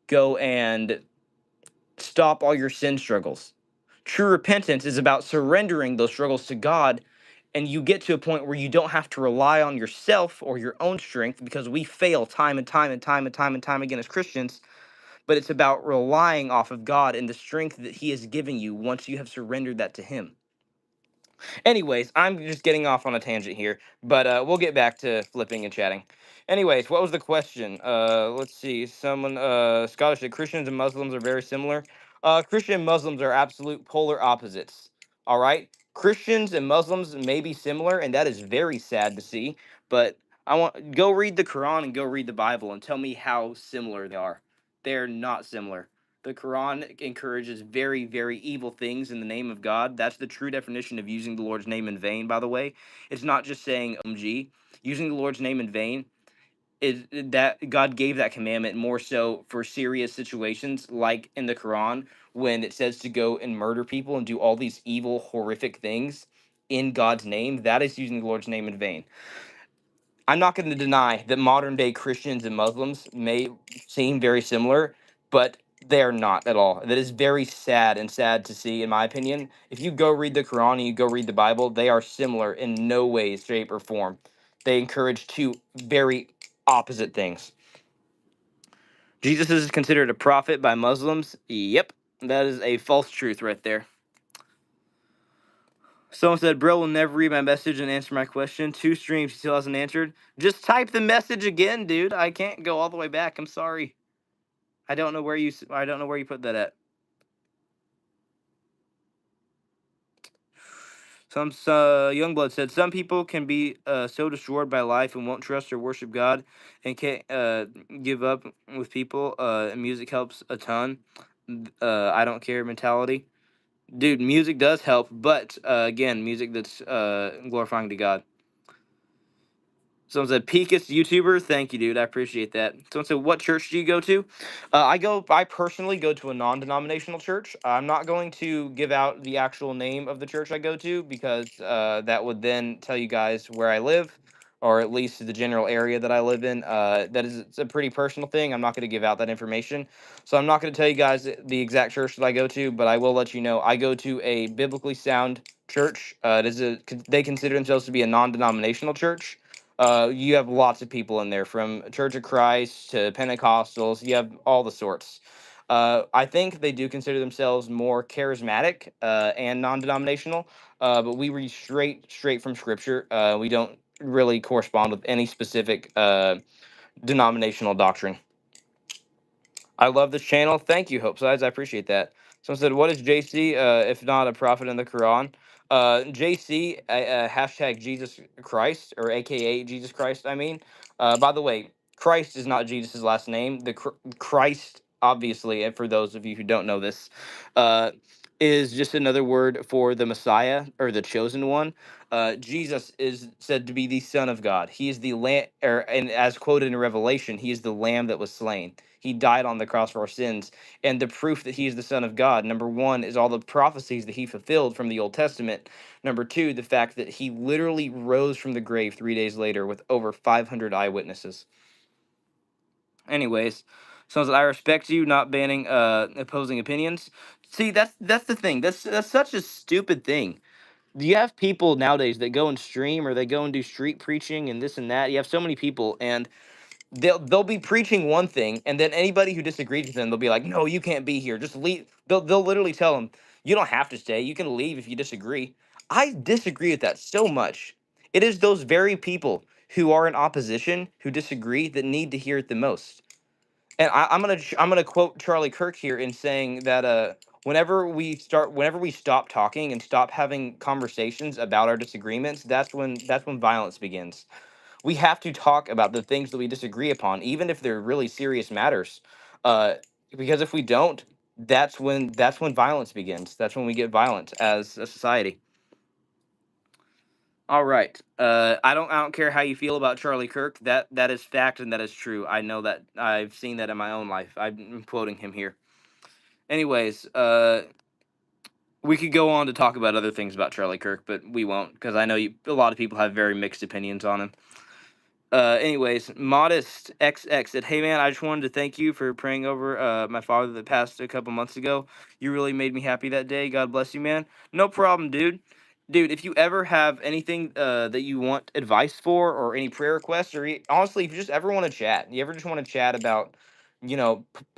go and stop all your sin struggles. True repentance is about surrendering those struggles to God, and you get to a point where you don't have to rely on yourself or your own strength because we fail time and time and time and time and time again as Christians, but it's about relying off of God and the strength that he has given you once you have surrendered that to him. Anyways, I'm just getting off on a tangent here, but we'll get back to flipping and chatting. Anyways, what was the question? Let's see. Someone, Scottish said Christians and Muslims are very similar. Christian and Muslims are absolute polar opposites. All right, Christians and Muslims may be similar, and that is very sad to see. But I want go read the Quran and go read the Bible and tell me how similar they are. They're not similar. The Quran encourages very, very evil things in the name of God. That's the true definition of using the Lord's name in vain, by the way. It's not just saying OMG. Using the Lord's name in vain is that God gave that commandment more so for serious situations, like in the Quran, when it says to go and murder people and do all these evil, horrific things in God's name. That is using the Lord's name in vain. I'm not going to deny that modern day Christians and Muslims may seem very similar, but they are not at all. That is very sad and sad to see, in my opinion. If you go read the Quran and you go read the Bible, they are similar in no way, shape, or form. They encourage two very opposite things. Jesus is considered a prophet by Muslims. Yep, that is a false truth right there. Someone said, Bro will never read my message and answer my question. 2 streams, he still hasn't answered. Just type the message again, dude. I can't go all the way back. I'm sorry. I don't know where you put that at. Some Youngblood said some people can be so destroyed by life and won't trust or worship God, and can't give up with people. And music helps a ton. I don't care mentality, dude. Music does help, but again, music that's glorifying to God. Someone said, Peakest YouTuber. Thank you, dude. I appreciate that. Someone said, what church do you go to? I personally go to a non-denominational church. I'm not going to give out the actual name of the church I go to because that would then tell you guys where I live, or at least the general area that I live in. That is, it's a pretty personal thing. I'm not going to give out that information. So I'm not going to tell you guys the exact church that I go to, but I will let you know I go to a biblically sound church. They consider themselves to be a non-denominational church. You have lots of people in there, from Church of Christ to Pentecostals. You have all the sorts. I think they do consider themselves more charismatic and non-denominational, but we read straight from Scripture. We don't really correspond with any specific denominational doctrine. I love this channel. Thank you, Hope Sides. I appreciate that. Someone said, "What is JC if not a prophet in the Quran?" JC, hashtag Jesus Christ, or AKA Jesus Christ. I mean, by the way, Christ is not Jesus's last name. Christ, obviously, and for those of you who don't know this, uh, is just another word for the Messiah or the chosen one. Jesus is said to be the Son of God. He is the lamb, and as quoted in Revelation, he is the Lamb that was slain. He died on the cross for our sins. And the proof that he is the Son of God, number one, is all the prophecies that he fulfilled from the Old Testament. Number two, the fact that he literally rose from the grave 3 days later with over 500 eyewitnesses. Anyways, so I respect you not banning opposing opinions. See, that's the thing. That's such a stupid thing. You have people nowadays that go and stream, or they go and do street preaching and this and that. You have so many people, and they'll be preaching one thing, and then anybody who disagrees with them, they'll be like, "No, you can't be here. Just leave." They'll literally tell them, "You don't have to stay. You can leave if you disagree." I disagree with that so much. It is those very people who are in opposition who disagree that need to hear it the most. And I'm gonna quote Charlie Kirk here in saying that whenever we stop talking and stop having conversations about our disagreements, that's when violence begins. We have to talk about the things that we disagree upon, even if they're really serious matters. Uh, because if we don't, that's when violence begins. That's when we get violent as a society. All right. I don't care how you feel about Charlie Kirk. That is fact and that is true. I know that I've seen that in my own life. I'm quoting him here. Anyways, we could go on to talk about other things about Charlie Kirk, but we won't because I know a lot of people have very mixed opinions on him. Anyways, Modest XX said, "Hey man, I just wanted to thank you for praying over my father that passed a couple months ago. You really made me happy that day. God bless you, man. No problem, dude. Dude, if you ever have anything that you want advice for, or any prayer requests, or honestly, if you just ever want to chat, you ever just want to chat about,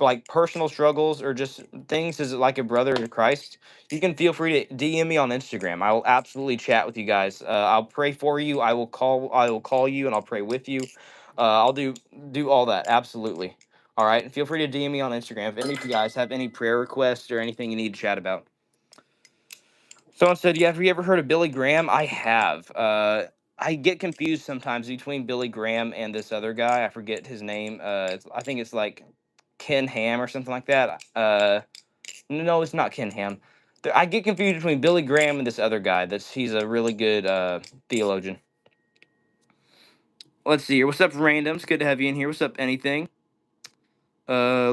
like personal struggles or just things as like a brother in Christ, you can feel free to DM me on Instagram. I will absolutely chat with you guys. I'll pray for you. I will call you and I'll pray with you. I'll do all that. Absolutely. All right. And feel free to DM me on Instagram if any of you guys have any prayer requests or anything you need to chat about. Someone said, "Yeah, have you ever heard of Billy Graham?" I have. I get confused sometimes between Billy Graham and this other guy. I forget his name. I think it's like Ken Ham or something like that. No, it's not Ken Ham. I get confused between Billy Graham and this other guy. He's a really good theologian. Let's see here. What's up, randoms? Good to have you in here. What's up, anything?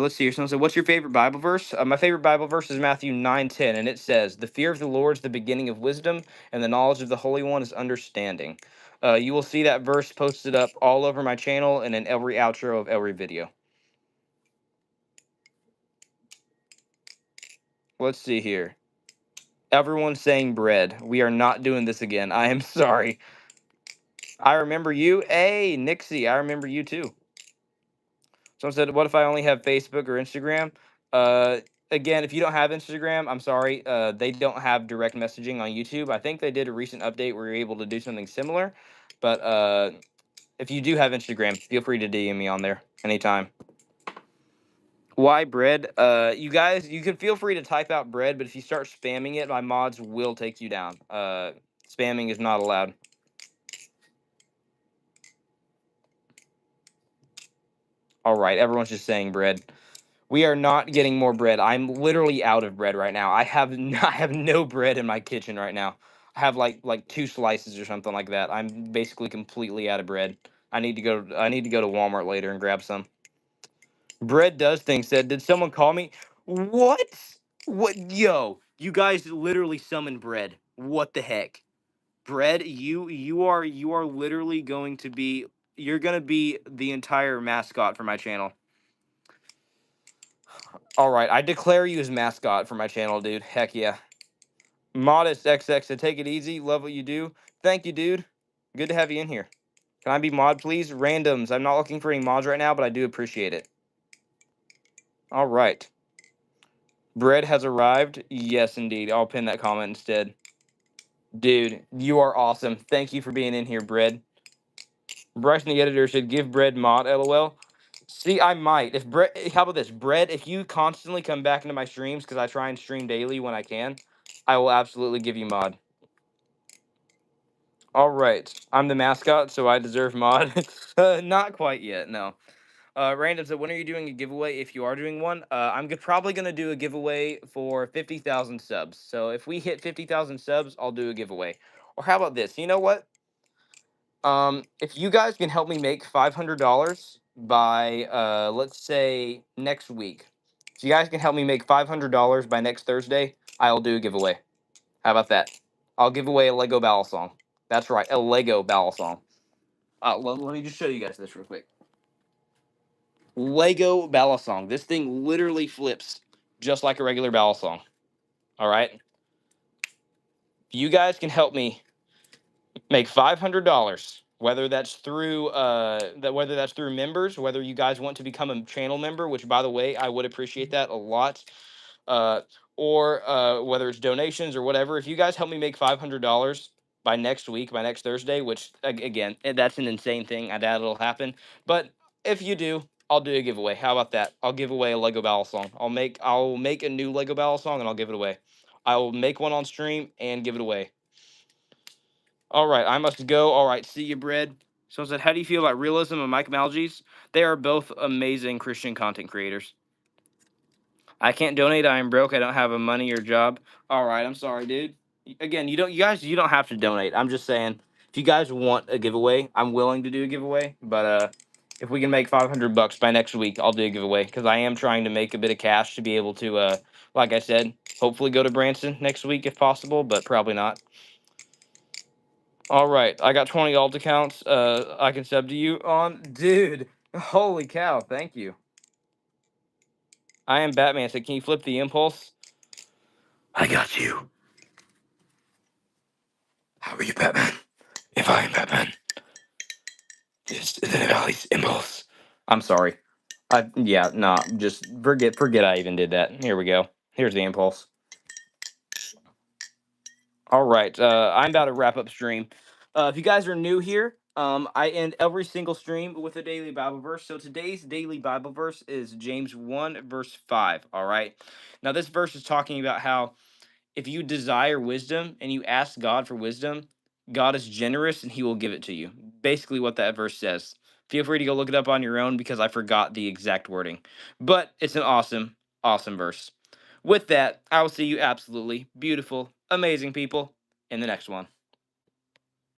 Let's see here. Someone said, "What's your favorite Bible verse?" My favorite Bible verse is Matthew 9:10, and it says, "The fear of the Lord is the beginning of wisdom, and the knowledge of the Holy One is understanding." You will see that verse posted up all over my channel and in every outro of every video. Let's see here. Everyone's saying bread. We are not doing this again. I am sorry. I remember you. Hey, Nixie, I remember you too. Someone said, "What if I only have Facebook or Instagram?" Uh, Again, if you don't have Instagram, I'm sorry. They don't have direct messaging on YouTube. I think they did a recent update where you're able to do something similar. But if you do have Instagram, feel free to DM me on there anytime. Why bread? You guys, you can feel free to type out bread, but if you start spamming it, my mods will take you down. Spamming is not allowed. All right, everyone's just saying bread. We are not getting more bread. I'm literally out of bread right now. I have no bread in my kitchen right now. I have like two slices or something like that. I'm basically completely out of bread. I need to go to Walmart later and grab some. Bread does things. Said, "Did someone call me?" What? What? Yo, you guys literally summoned bread. What the heck? Bread, you are literally going to be you're going to be the entire mascot for my channel. All right, I declare you as mascot for my channel, dude. Heck yeah. Modest XX, to take it easy. Love what you do. Thank you, dude. Good to have you in here. Can I be mod, please? Randoms. I'm not looking for any mods right now, but I do appreciate it. All right. Bread has arrived. Yes, indeed. I'll pin that comment instead. Dude, you are awesome. Thank you for being in here, Bread. Bryson, the editor, should give Bread mod, lol. See, I might. If Bread, how about this, Bread? If you constantly come back into my streams because I try and stream daily when I can, I will absolutely give you mod. All right, I'm the mascot, so I deserve mod. Not quite yet, no. Random, so when are you doing a giveaway? If you are doing one, I'm probably gonna do a giveaway for 50,000 subs. So if we hit 50,000 subs, I'll do a giveaway. Or how about this? You know what? If you guys can help me make $500 by let's say next week, if you guys can help me make $500 by next Thursday, I'll do a giveaway. How about that? I'll give away a Lego Balisong. That's right, a Lego Balisong. Let me just show you guys this real quick. Lego Balisong. This thing literally flips just like a regular Balisong. All right. If you guys can help me make $500 whether that's through whether that's through members, whether you guys want to become a channel member, which by the way I would appreciate that a lot, uh, or whether it's donations or whatever. If you guys help me make $500 by next week, by next Thursday, which again, that's an insane thing. I doubt it'll happen, but if you do, I'll do a giveaway. How about that? I'll give away a Lego Balisong. I'll make a new Lego Balisong and I'll give it away. I will make one on stream and give it away. All right, I must go. All right, see you, bread. So I said, how do you feel about realism and Mike Malgys? They are both amazing Christian content creators. I can't donate. I am broke. I don't have a money or job. All right, I'm sorry, dude. Again, you don't. You guys, you don't have to donate. I'm just saying, if you guys want a giveaway, I'm willing to do a giveaway. But if we can make $500 by next week, I'll do a giveaway because I am trying to make a bit of cash to be able to, like I said, hopefully go to Branson next week if possible, but probably not. All right, I got 20 alt accounts. I can sub to you on, dude. Holy cow! Thank you. I am Batman. So can you flip the impulse? I got you. How are you, Batman? If I am Batman, just the Valley's impulse. I'm sorry. Yeah, nah, just forget I even did that. Here we go. Here's the impulse. All right, I'm about to wrap up stream. If you guys are new here, I end every single stream with a daily Bible verse. So today's daily Bible verse is James 1, verse 5. All right. Now, this verse is talking about how if you desire wisdom and you ask God for wisdom, God is generous and he will give it to you. Basically, what that verse says. Feel free to go look it up on your own because I forgot the exact wording. But it's an awesome, awesome verse. With that, I will see you absolutely beautiful, amazing people in the next one.